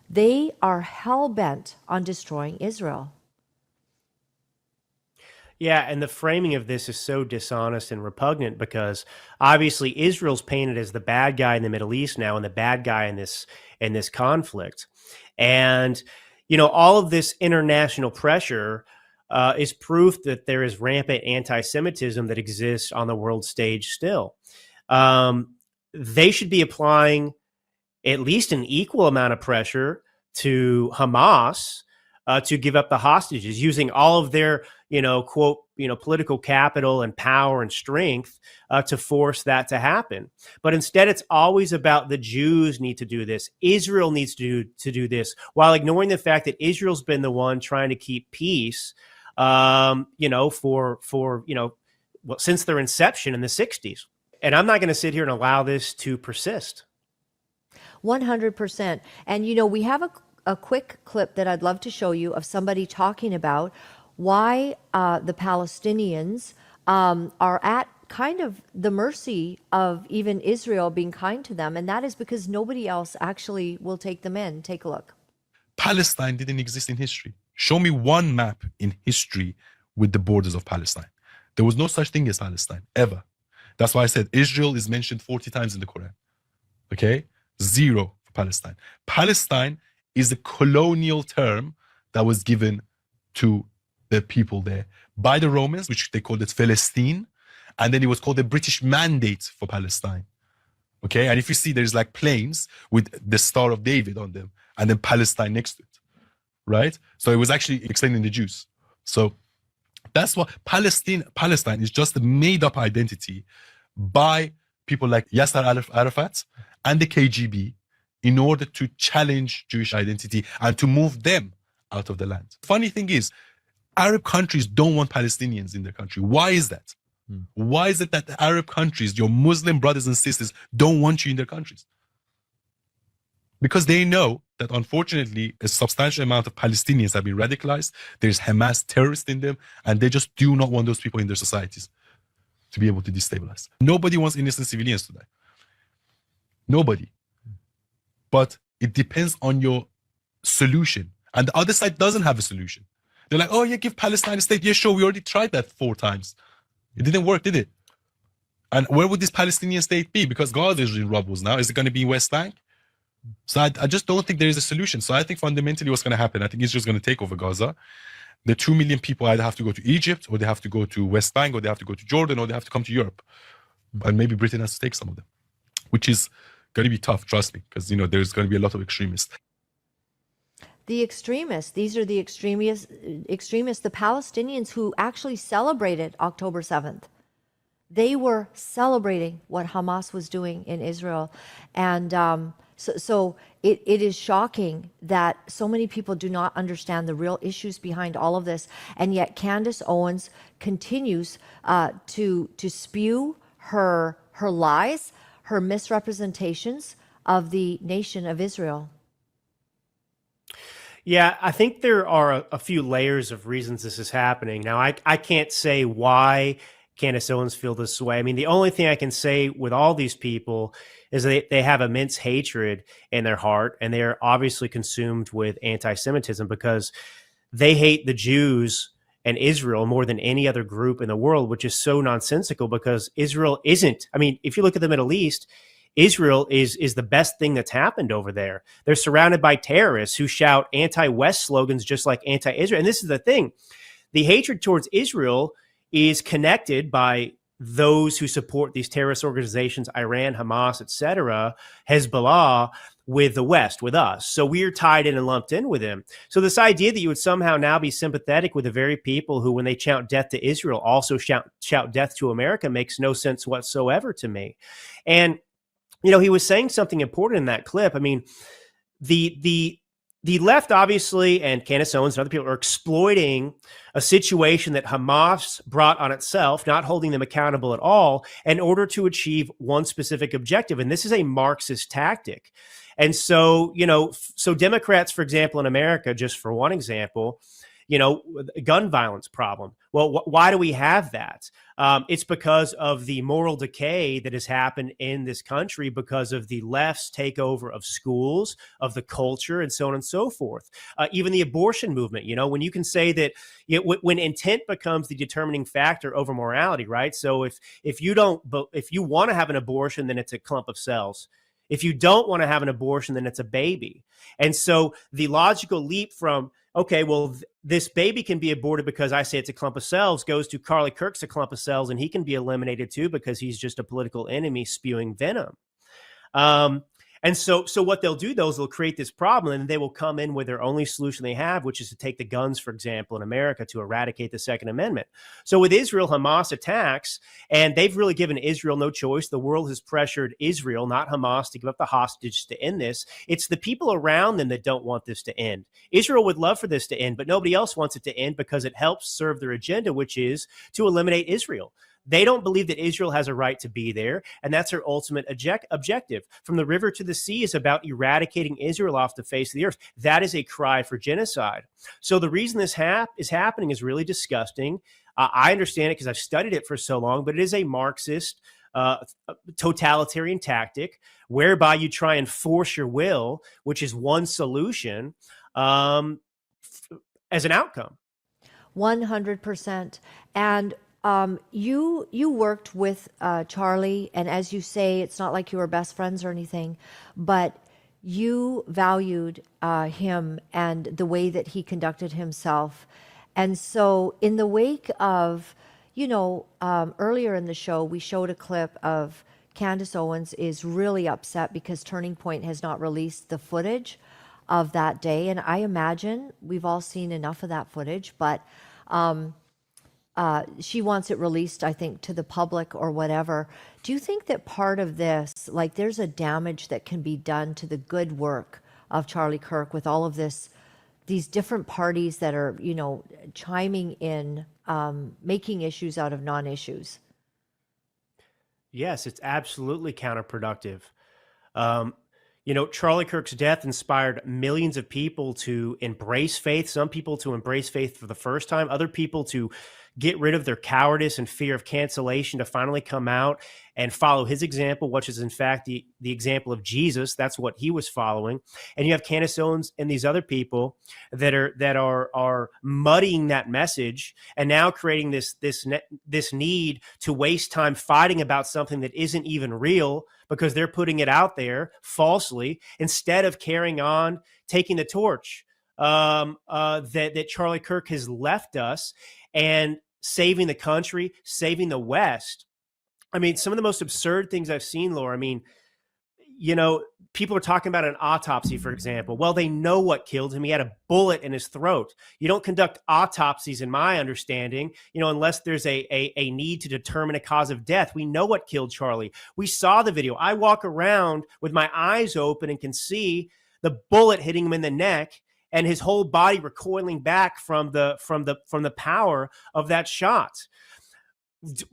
Speaker 1: They are hell-bent on destroying Israel.
Speaker 6: Yeah, and the framing of this is so dishonest and repugnant because obviously Israel's painted as the bad guy in the Middle East now and the bad guy in this conflict. And, you know, all of this international pressure is proof that there is rampant anti-Semitism that exists on the world stage still. They should be applying at least an equal amount of pressure to Hamas to give up the hostages, using all of their, quote, political capital and power and strength to force that to happen. But instead, it's always about the Jews need to do this. Israel needs to do this, while ignoring the fact that Israel's been the one trying to keep peace, since their inception in the 60s. And I'm not going to sit here and allow this to persist.
Speaker 1: 100%. And, we have a quick clip that I'd love to show you of somebody talking about why the Palestinians are at kind of the mercy of even Israel being kind to them. And that is because nobody else actually will take them in. Take a look.
Speaker 7: Palestine didn't exist in history. Show me one map in history with the borders of Palestine. There was no such thing as Palestine, ever. That's why I said Israel is mentioned 40 times in the Quran. Okay? 0 for Palestine. Palestine is a colonial term that was given to the people there by the Romans, which they called it Palestine, and then it was called the British Mandate for Palestine. Okay, and if you see, there's like planes with the Star of David on them, and then Palestine next to it, right? So it was actually explaining the Jews. So that's what Palestine is just a made-up identity by people like Yasser Arafat and the KGB in order to challenge Jewish identity and to move them out of the land. Funny thing is, Arab countries don't want Palestinians in their country. Why is that? Why is it that the Arab countries, your Muslim brothers and sisters, don't want you in their countries? Because they know that unfortunately a substantial amount of Palestinians have been radicalized. There's Hamas terrorists in them, and they just do not want those people in their societies to be able to destabilize. Nobody wants innocent civilians to die. Nobody. But it depends on your solution. And the other side doesn't have a solution. They're like, oh yeah, give Palestine a state. Yeah, sure, we already tried that 4 times. It didn't work, did it? And where would this Palestinian state be? Because Gaza is in rubbles now. Is it going to be West Bank? So I just don't think there is a solution. So I think fundamentally what's going to happen, I think Israel's going to take over Gaza. The 2 million people either have to go to Egypt, or they have to go to West Bank, or they have to go to Jordan, or they have to come to Europe. And maybe Britain has to take some of them, which is going to be tough, trust me, because there's going to be a lot of extremists.
Speaker 1: The extremists, these are the extremists, the Palestinians who actually celebrated October 7th. They were celebrating what Hamas was doing in Israel. And so it is shocking that so many people do not understand the real issues behind all of this. And yet Candace Owens continues to spew her lies, her misrepresentations of the nation of Israel.
Speaker 6: Yeah, I think there are a few layers of reasons this is happening. Now, I can't say why Candace Owens feels this way. I mean, the only thing I can say with all these people is that they have immense hatred in their heart, and they are obviously consumed with anti-Semitism because they hate the Jews and Israel more than any other group in the world, which is so nonsensical because Israel isn't. I mean, if you look at the Middle East, Israel is the best thing that's happened over there. They're surrounded by terrorists who shout anti-West slogans just like anti-Israel. And this is the thing. The hatred towards Israel is connected by those who support these terrorist organizations, Iran, Hamas, etc., Hezbollah, with the West, with us. So we're tied in and lumped in with them. So this idea that you would somehow now be sympathetic with the very people who, when they shout death to Israel, also shout death to America makes no sense whatsoever to me. And, you know, he was saying something important in that clip. I mean, the left, obviously, and Candace Owens and other people are exploiting a situation that Hamas brought on itself, not holding them accountable at all, in order to achieve one specific objective. And this is a Marxist tactic. And so, you know, so Democrats, for example, in America, just for one example, you know, gun violence problem. Well, why do we have that? It's because of the moral decay that has happened in this country because of the left's takeover of schools, of the culture, and so on and so forth. Even the abortion movement, you know, when you can say that when intent becomes the determining factor over morality, right? So if you want to have an abortion, then it's a clump of cells. If you don't want to have an abortion, then it's a baby. And so the logical leap from, okay, well, this baby can be aborted because I say it's a clump of cells, goes to Charlie Kirk's a clump of cells, and he can be eliminated too because he's just a political enemy spewing venom. And so what they'll do, though, is they'll create this problem, and they will come in with their only solution they have, which is to take the guns, for example, in America to eradicate the Second Amendment. So with Israel, Hamas attacks, and they've really given Israel no choice. The world has pressured Israel, not Hamas, to give up the hostages to end this. It's the people around them that don't want this to end. Israel would love for this to end, but nobody else wants it to end because it helps serve their agenda, which is to eliminate Israel. They don't believe that Israel has a right to be there, and that's their ultimate objective. From the river to the sea is about eradicating Israel off the face of the earth. That is a cry for genocide. So the reason this is happening is really disgusting. I understand it because I've studied it for so long, but it is a Marxist totalitarian tactic whereby you try and force your will, which is one solution, as an outcome.
Speaker 1: 100%. And you worked with Charlie, and as you say, it's not like you were best friends or anything, but you valued him and the way that he conducted himself. And so in the wake of, you know, earlier in the show, we showed a clip of Candace Owens is really upset because Turning Point has not released the footage of that day. And I imagine we've all seen enough of that footage, but she wants it released, I think, to the public or whatever. Do you think that part of this, like there's a damage that can be done to the good work of Charlie Kirk with all of this, these different parties that are, you know, chiming in, making issues out of non-issues?
Speaker 6: Yes, it's absolutely counterproductive. You know, Charlie Kirk's death inspired millions of people to embrace faith, some people to embrace faith for the first time, other people to get rid of their cowardice and fear of cancellation to finally come out and follow his example, which is in fact the example of Jesus. That's what he was following. And you have Candace Owens and these other people that are muddying that message and now creating this need to waste time fighting about something that isn't even real because they're putting it out there falsely instead of carrying on, taking the torch that Charlie Kirk has left us and saving the country, saving the West. I mean, some of the most absurd things I've seen, Laura, I mean, you know, people are talking about an autopsy, for example. Well, they know what killed him. He had a bullet in his throat. You don't conduct autopsies, in my understanding, you know, unless there's a need to determine a cause of death. We know what killed Charlie. We saw the video. I walk around with my eyes open and can see the bullet hitting him in the neck and his whole body recoiling back from the power of that shot.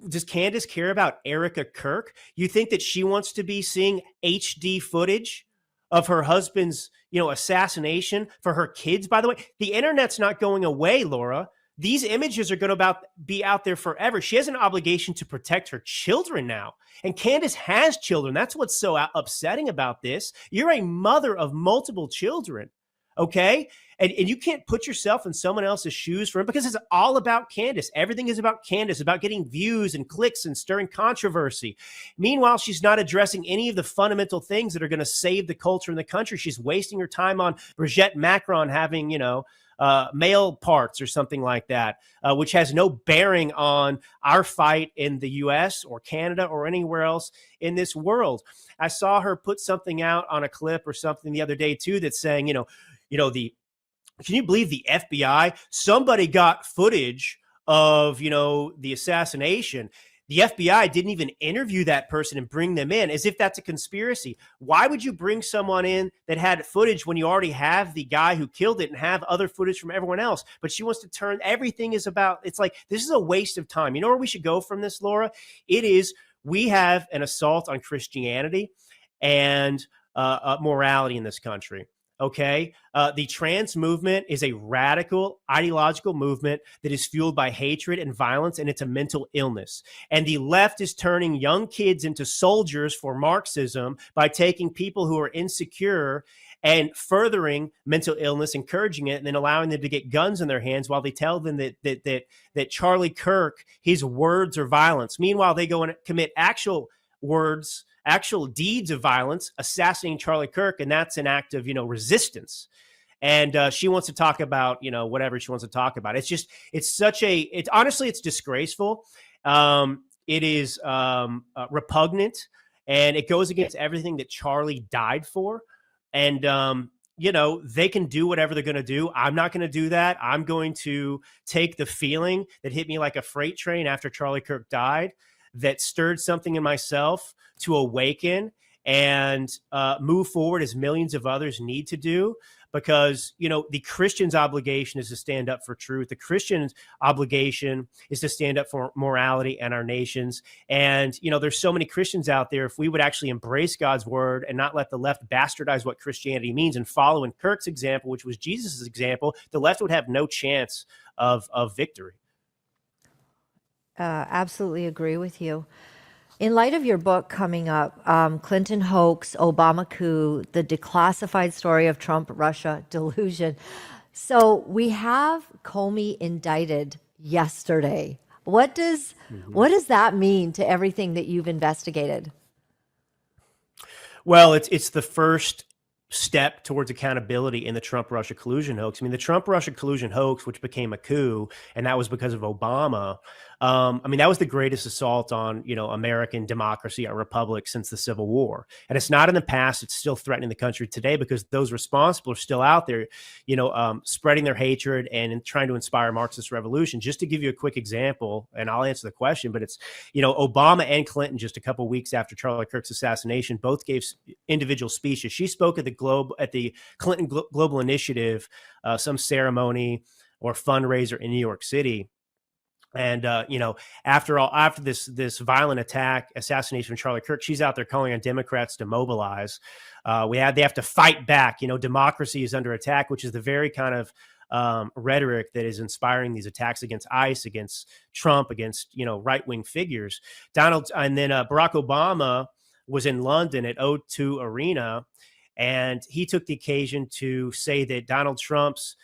Speaker 6: Does Candace care about Erica Kirk? You think that she wants to be seeing HD footage of her husband's, you know, assassination for her kids? By the way, the internet's not going away, Laura. These images are going to be out there forever. She has an obligation to protect her children now. And Candace has children. That's what's so upsetting about this. You're a mother of multiple children. Okay. And you can't put yourself in someone else's shoes for him, because it's all about Candace. Everything is about Candace, about getting views and clicks and stirring controversy. Meanwhile, she's not addressing any of the fundamental things that are going to save the culture in the country. She's wasting her time on Brigitte Macron having, male parts or something like that, which has no bearing on our fight in the US or Canada or anywhere else in this world. I saw her put something out on a clip or something the other day too that's saying, can you believe the FBI? Somebody got footage of, the assassination. The FBI didn't even interview that person and bring them in, as if that's a conspiracy. Why would you bring someone in that had footage when you already have the guy who killed it and have other footage from everyone else? But she wants to turn everything is about, it's like, this is a waste of time. You know where we should go from this, Laura? It is, we have an assault on Christianity and morality in this country. Okay. The trans movement is a radical ideological movement that is fueled by hatred and violence, and it's a mental illness. And the left is turning young kids into soldiers for Marxism by taking people who are insecure and furthering mental illness, encouraging it, and then allowing them to get guns in their hands while they tell them that Charlie Kirk, his words are violence. Meanwhile, they go and commit actual deeds of violence, assassinating Charlie Kirk, and that's an act of, resistance. And she wants to talk about, whatever she wants to talk about. Honestly, it's disgraceful. It is repugnant, and it goes against everything that Charlie died for. And, they can do whatever they're going to do. I'm not going to do that. I'm going to take the feeling that hit me like a freight train after Charlie Kirk died, that stirred something in myself to awaken and move forward, as millions of others need to do. Because, the Christian's obligation is to stand up for truth. The Christian's obligation is to stand up for morality and our nations. And, there's so many Christians out there. If we would actually embrace God's word and not let the left bastardize what Christianity means and follow in Kirk's example, which was Jesus's example, the left would have no chance of victory.
Speaker 1: Absolutely agree with you. In light of your book coming up, Clinton hoax, Obama coup, the declassified story of Trump-Russia delusion. So we have Comey indicted yesterday. What does that mean to everything that you've investigated?
Speaker 6: Well, it's the first step towards accountability in the Trump-Russia collusion hoax. I mean, the Trump-Russia collusion hoax, which became a coup, and that was because of Obama. That was the greatest assault on, American democracy, our republic, since the Civil War. And it's not in the past. It's still threatening the country today because those responsible are still out there, spreading their hatred and trying to inspire Marxist revolution. Just to give you a quick example, and I'll answer the question, but it's, Obama and Clinton, just a couple of weeks after Charlie Kirk's assassination, both gave individual speeches. She spoke at the Clinton Global Initiative, some ceremony or fundraiser in New York City. And, after this violent assassination of Charlie Kirk, she's out there calling on Democrats to mobilize. They have to fight back. Democracy is under attack, which is the very kind of rhetoric that is inspiring these attacks against ICE, against Trump, against, right-wing figures. And then Barack Obama was in London at O2 Arena, and he took the occasion to say that Donald Trump's,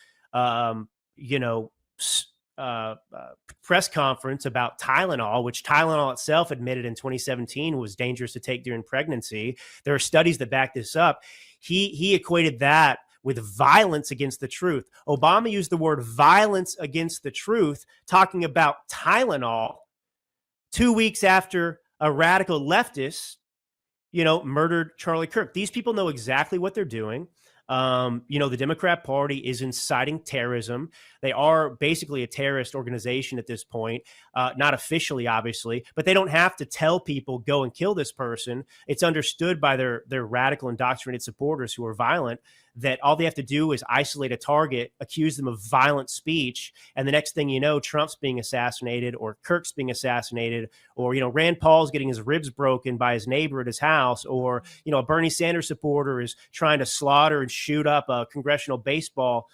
Speaker 6: press conference about Tylenol, which Tylenol itself admitted in 2017 was dangerous to take during pregnancy. There are studies that back this up. He equated that with violence against the truth. Obama used the word violence against the truth, talking about Tylenol 2 weeks after a radical leftist, murdered Charlie Kirk. These people know exactly what they're doing. The Democrat Party is inciting terrorism. They are basically a terrorist organization at this point, not officially, obviously, but they don't have to tell people, go and kill this person. It's understood by their radical indoctrinated supporters who are violent that all they have to do is isolate a target, accuse them of violent speech, and the next thing you know, Trump's being assassinated or Kirk's being assassinated, or, Rand Paul's getting his ribs broken by his neighbor at his house, or, a Bernie Sanders supporter is trying to slaughter and shoot up a congressional baseball,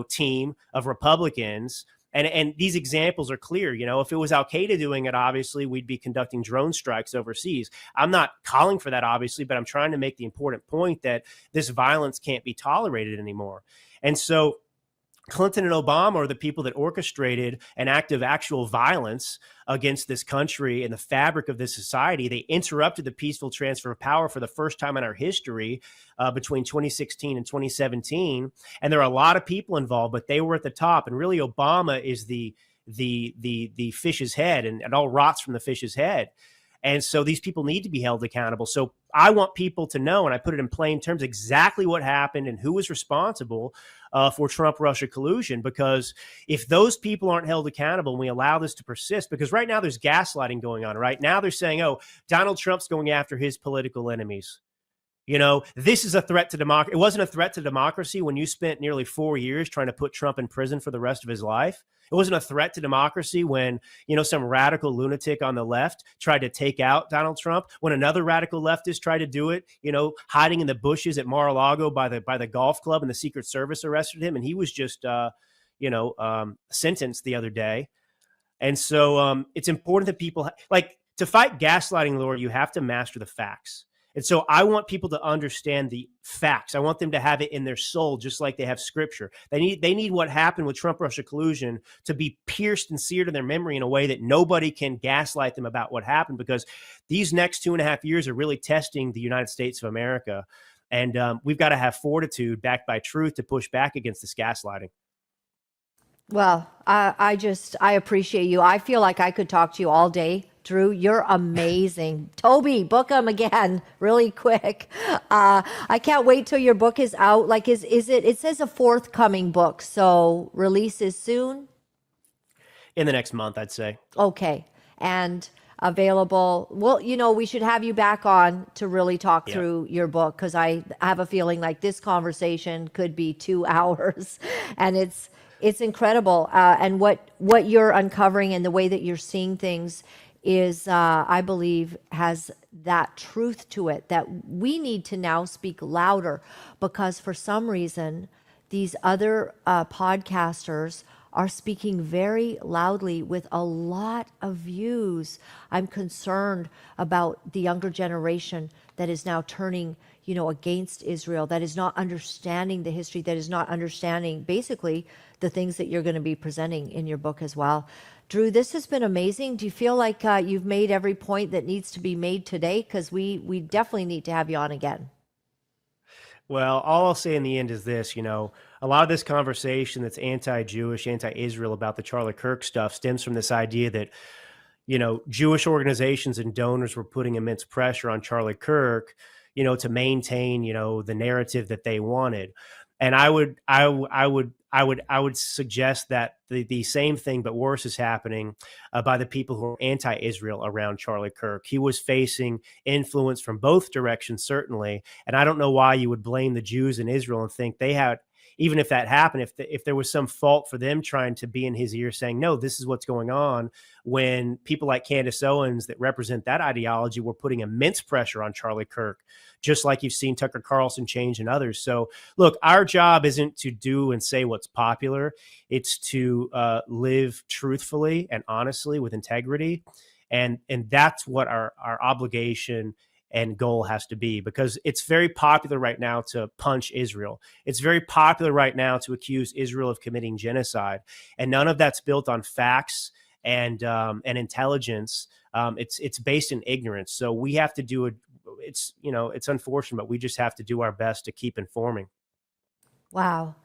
Speaker 6: team of Republicans. And these examples are clear. If it was Al-Qaeda doing it, obviously, we'd be conducting drone strikes overseas. I'm not calling for that, obviously, but I'm trying to make the important point that this violence can't be tolerated anymore. And so, Clinton and Obama are the people that orchestrated an act of actual violence against this country and the fabric of this society. They interrupted the peaceful transfer of power for the first time in our history between 2016 and 2017. And there are a lot of people involved, but they were at the top. And really, Obama is the fish's head, and it all rots from the fish's head. And so these people need to be held accountable. So I want people to know, and I put it in plain terms, exactly what happened and who was responsible for Trump-Russia collusion. Because if those people aren't held accountable and we allow this to persist, because right now there's gaslighting going on. Right now they're saying, oh, Donald Trump's going after his political enemies. You know, this is a threat to democracy. It wasn't a threat to democracy when you spent nearly 4 years trying to put Trump in prison for the rest of his life. It wasn't a threat to democracy when, you know, some radical lunatic on the left tried to take out Donald Trump, when another radical leftist tried to do it, you know, hiding in the bushes at Mar-a-Lago by the golf club, and the Secret Service arrested him. And he was just, sentenced the other day. And so it's important that people, to fight gaslighting, Laura, you have to master the facts. And so I want people to understand the facts. I want them to have it in their soul, just like they have scripture. They need what happened with Trump-Russia collusion to be pierced and seared in their memory in a way that nobody can gaslight them about what happened, because these next 2.5 years are really testing the United States of America. And we've got to have fortitude backed by truth to push back against this gaslighting.
Speaker 1: Well, I appreciate you. I feel like I could talk to you all day. Drew, you're amazing. Toby, book him again really quick. I can't wait till your book is out. Like, is it, it says a forthcoming book, so release is soon?
Speaker 6: In the next month, I'd say.
Speaker 1: Okay. And available. Well, you know, we should have you back on to really talk through your book, because I have a feeling like this conversation could be 2 hours, and it's incredible. And what you're uncovering and the way that you're seeing things is, I believe, has that truth to it that we need to now speak louder, because for some reason, these other podcasters are speaking very loudly with a lot of views. I'm concerned about the younger generation that is now turning, you know, against Israel, that is not understanding the history, that is not understanding basically the things that you're going to be presenting in your book as well. Drew, this has been amazing. Do you feel like you've made every point that needs to be made today? Because we definitely need to have you on again.
Speaker 6: Well, all I'll say in the end is this, you know, a lot of this conversation that's anti-Jewish, anti-Israel about the Charlie Kirk stuff stems from this idea that, you know, Jewish organizations and donors were putting immense pressure on Charlie Kirk, you know, to maintain, you know, the narrative that they wanted. And I would suggest that the same thing, but worse, is happening by the people who are anti-Israel around Charlie Kirk. He was facing influence from both directions, certainly. And I don't know why you would blame the Jews in Israel and think they had, even if that happened, if there was some fault for them trying to be in his ear saying, no, this is what's going on, when people like Candace Owens that represent that ideology were putting immense pressure on Charlie Kirk, just like you've seen Tucker Carlson change and others. So look, our job isn't to do and say what's popular. It's to live truthfully and honestly with integrity. And that's what our obligation and goal has to be, because it's very popular right now to punch Israel. It's very popular right now to accuse Israel of committing genocide, and none of that's built on facts and intelligence. It's based in ignorance. So we have to do it. It's, you know, it's unfortunate, but we just have to do our best to keep informing. Wow.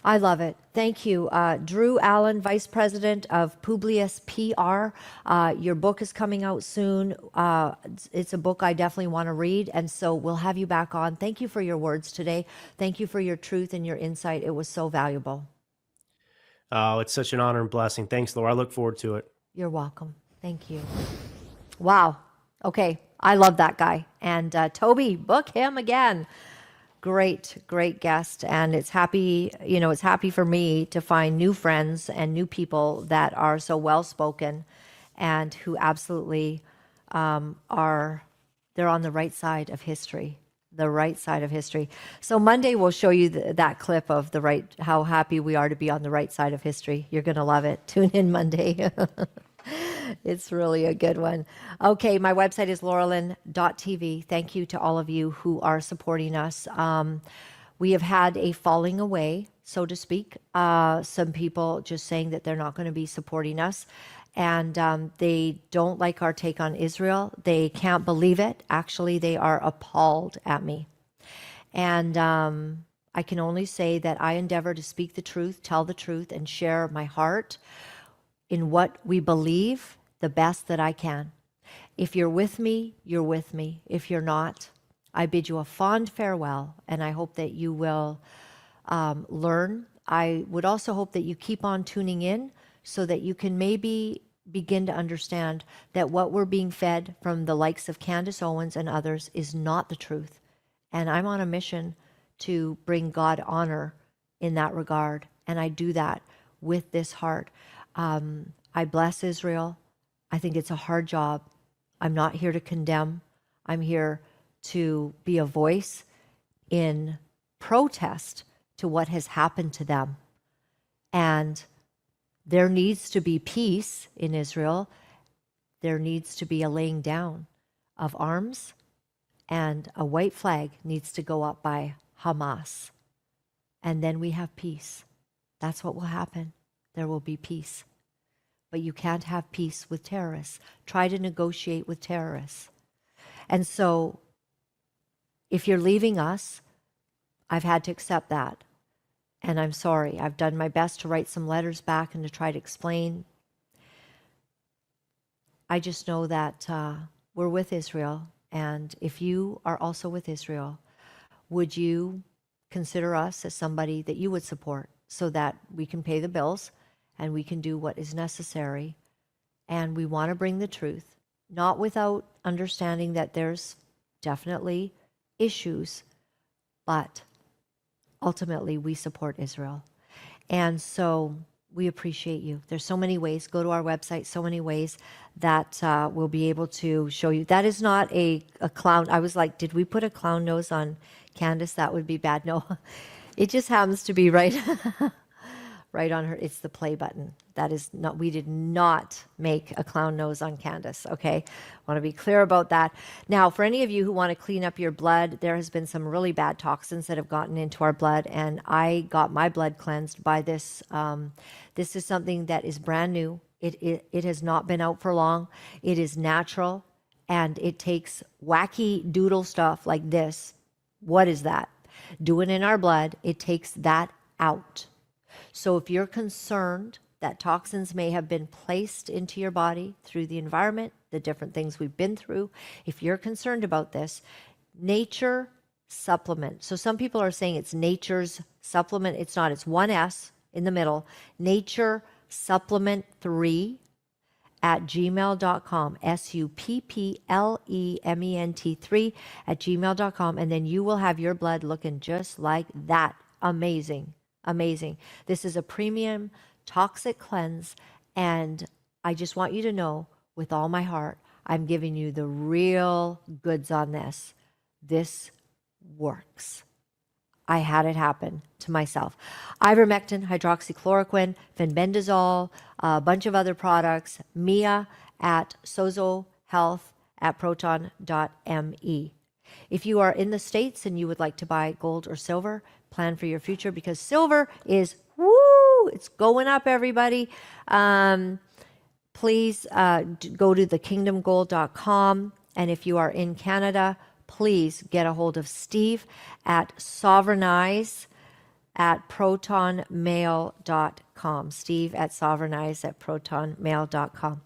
Speaker 1: I love it. Thank you. Drew Allen, Vice President of Publius PR. Your book is coming out soon. It's a book I definitely want to read, and so we'll have you back on. Thank you for your words today. Thank you for your truth and your insight. It was so valuable.
Speaker 6: Oh, it's such an honor and blessing. Thanks, Laura. I look forward to it.
Speaker 1: You're welcome. Thank you. Wow. Okay. I love that guy. And Toby, book him again. Great guest. And it's happy for me to find new friends and new people that are so well-spoken and who absolutely they're on the right side of history. The right side of history. So Monday we'll show you that clip of how happy we are to be on the right side of history. You're going to love it. Tune in Monday. It's really a good one. Okay, my website is Laura-Lynn.tv. Thank you to all of you who are supporting us. We have had a falling away so to speak. Some people just saying that they're not going to be supporting us. And they don't like our take on Israel. They can't believe it. Actually, they are appalled at me. And I can only say that I endeavor to speak the truth, tell the truth, and share my heart in what we believe the best that I can. If you're with me, you're with me. If you're not, I bid you a fond farewell, and I hope that you will learn. I would also hope that you keep on tuning in so that you can maybe begin to understand that what we're being fed from the likes of Candace Owens and others is not the truth. And I'm on a mission to bring God honor in that regard. And I do that with this heart. I bless Israel. I think it's a hard job. I'm not here to condemn. I'm here to be a voice in protest to what has happened to them. And there needs to be peace in Israel. There needs to be a laying down of arms, and a white flag needs to go up by Hamas. And then we have peace. That's what will happen. There will be peace. But you can't have peace with terrorists. Try to negotiate with terrorists. And so, if you're leaving us, I've had to accept that. And I'm sorry. I've done my best to write some letters back and to try to explain. I just know that we're with Israel. And if you are also with Israel, would you consider us as somebody that you would support so that we can pay the bills and we can do what is necessary? And we want to bring the truth, not without understanding that there's definitely issues, but ultimately we support Israel. And so we appreciate you. There's so many ways. Go to our website, so many ways that we'll be able to show you. That is not a clown. I was like, did we put a clown nose on Candace? That would be bad. No, it just happens to be right right on her. It's the play button. That is not, we did not make a clown nose on Candace, okay? I want to be clear about that. Now, for any of you who want to clean up your blood, there has been some really bad toxins that have gotten into our blood, and I got my blood cleansed by this. This is something that is brand new. It has not been out for long. It is natural, and it takes wacky doodle stuff like this. What is that? Doing in our blood, it takes that out. So if you're concerned that toxins may have been placed into your body through the environment, the different things we've been through, if you're concerned about this, Nature Supplement. So some people are saying it's Nature's Supplement. It's not. It's one S in the middle. Nature Supplement 3 at gmail.com. SUPPLEMENT 3 at gmail.com. And then you will have your blood looking just like that. Amazing. Amazing. This is a premium toxic cleanse, and I just want you to know with all my heart, I'm giving you the real goods on this. This works. I had it happen to myself. Ivermectin, hydroxychloroquine, fenbendazole, a bunch of other products, Mia at SozoHealth at proton.me. If you are in the States and you would like to buy gold or silver, plan for your future, because silver is, woo, it's going up, everybody. Please go to thekingdomgold.com. And if you are in Canada, please get a hold of Steve at Sovereignize at protonmail.com. Steve at Sovereignize at protonmail.com.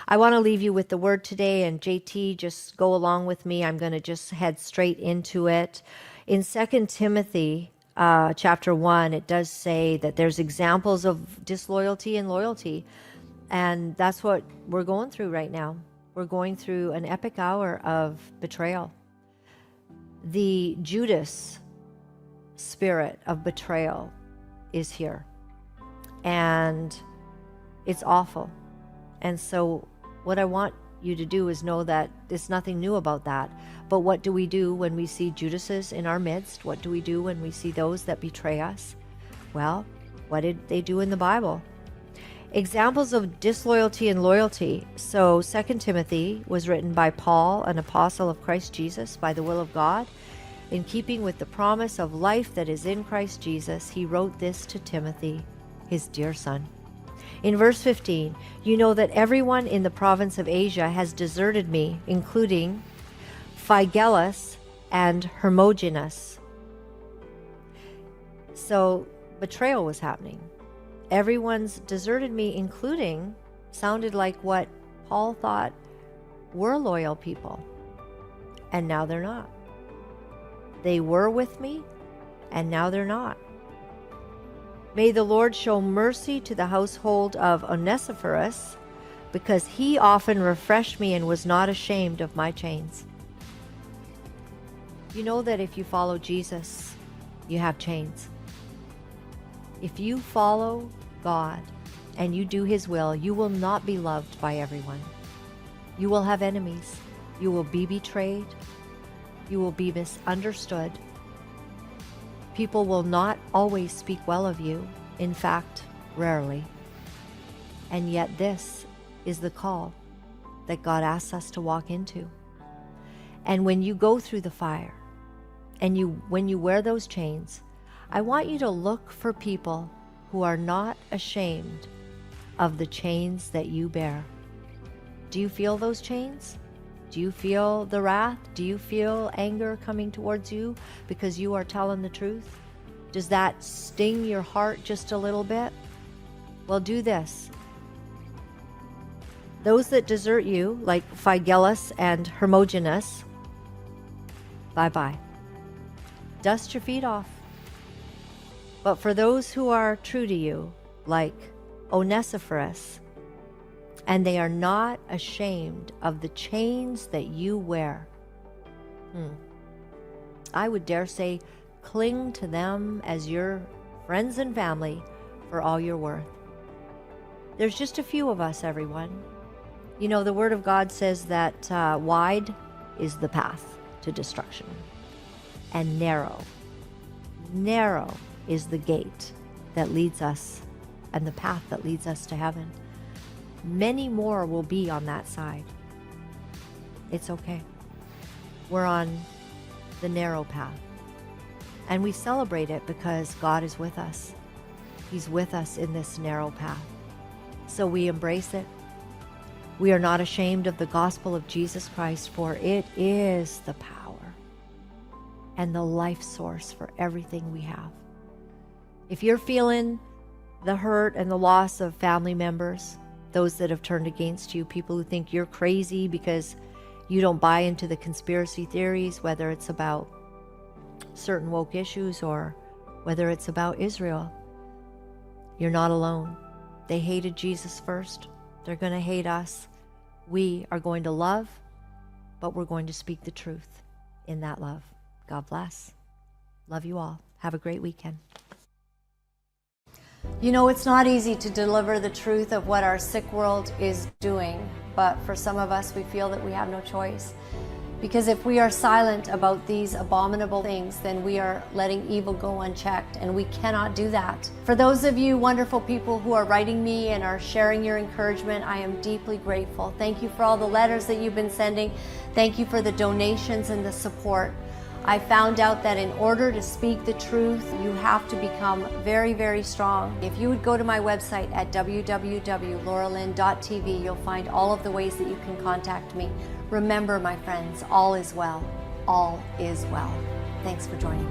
Speaker 1: I want to leave you with the word today, and JT, just go along with me. I'm going to just head straight into it. In 2 Timothy chapter 1, it does say that there's examples of disloyalty and loyalty, and that's what we're going through right now. We're going through an epic hour of betrayal. The Judas spirit of betrayal is here, and it's awful. And so what I want you to do is know that there's nothing new about that. But what do we do when we see Judases in our midst? What do we do when we see those that betray us? Well, what did they do in the Bible? Examples of disloyalty and loyalty. So 2 Timothy was written by Paul, an apostle of Christ Jesus, by the will of God. In keeping with the promise of life that is in Christ Jesus, he wrote this to Timothy, his dear son. In verse 15, you know that everyone in the province of Asia has deserted me, including Phygellus and Hermogenes. So betrayal was happening. Everyone's deserted me, including, sounded like what Paul thought were loyal people. And now they're not. They were with me, and now they're not. May the Lord show mercy to the household of Onesiphorus, because he often refreshed me and was not ashamed of my chains. You know that if you follow Jesus, you have chains. If you follow God and you do his will, you will not be loved by everyone. You will have enemies. You will be betrayed. You will be misunderstood. People will not always speak well of you. In fact, rarely. And yet this is the call that God asks us to walk into. And when you go through the fire, and when you wear those chains, I want you to look for people who are not ashamed of the chains that you bear. Do you feel those chains? Do you feel the wrath? Do you feel anger coming towards you because you are telling the truth? Does that sting your heart just a little bit? Well, do this. Those that desert you, like Phygellus and Hermogenes, bye-bye. Dust your feet off. But for those who are true to you, like Onesiphorus, and they are not ashamed of the chains that you wear, I would dare say, cling to them as your friends and family for all you're worth. There's just a few of us, everyone. You know, the Word of God says that wide is the path to destruction, and narrow is the gate that leads us, and the path that leads us to heaven. Many more will be on that side. It's okay. We're on the narrow path. And we celebrate it because God is with us. He's with us in this narrow path. So we embrace it. We are not ashamed of the gospel of Jesus Christ, for it is the power and the life source for everything we have. If you're feeling the hurt and the loss of family members, those that have turned against you, people who think you're crazy because you don't buy into the conspiracy theories, whether it's about certain woke issues or whether it's about Israel, you're not alone. They hated Jesus first. They're going to hate us. We are going to love, but we're going to speak the truth in that love. God bless. Love you all. Have a great weekend. You know, it's not easy to deliver the truth of what our sick world is doing, but for some of us, we feel that we have no choice. Because if we are silent about these abominable things, then we are letting evil go unchecked, and we cannot do that. For those of you wonderful people who are writing me and are sharing your encouragement, I am deeply grateful. Thank you for all the letters that you've been sending. Thank you for the donations and the support. I found out that in order to speak the truth, you have to become very, very strong. If you would go to my website at www.laura-lynn.tv, you'll find all of the ways that you can contact me. Remember, my friends, all is well. All is well. Thanks for joining me.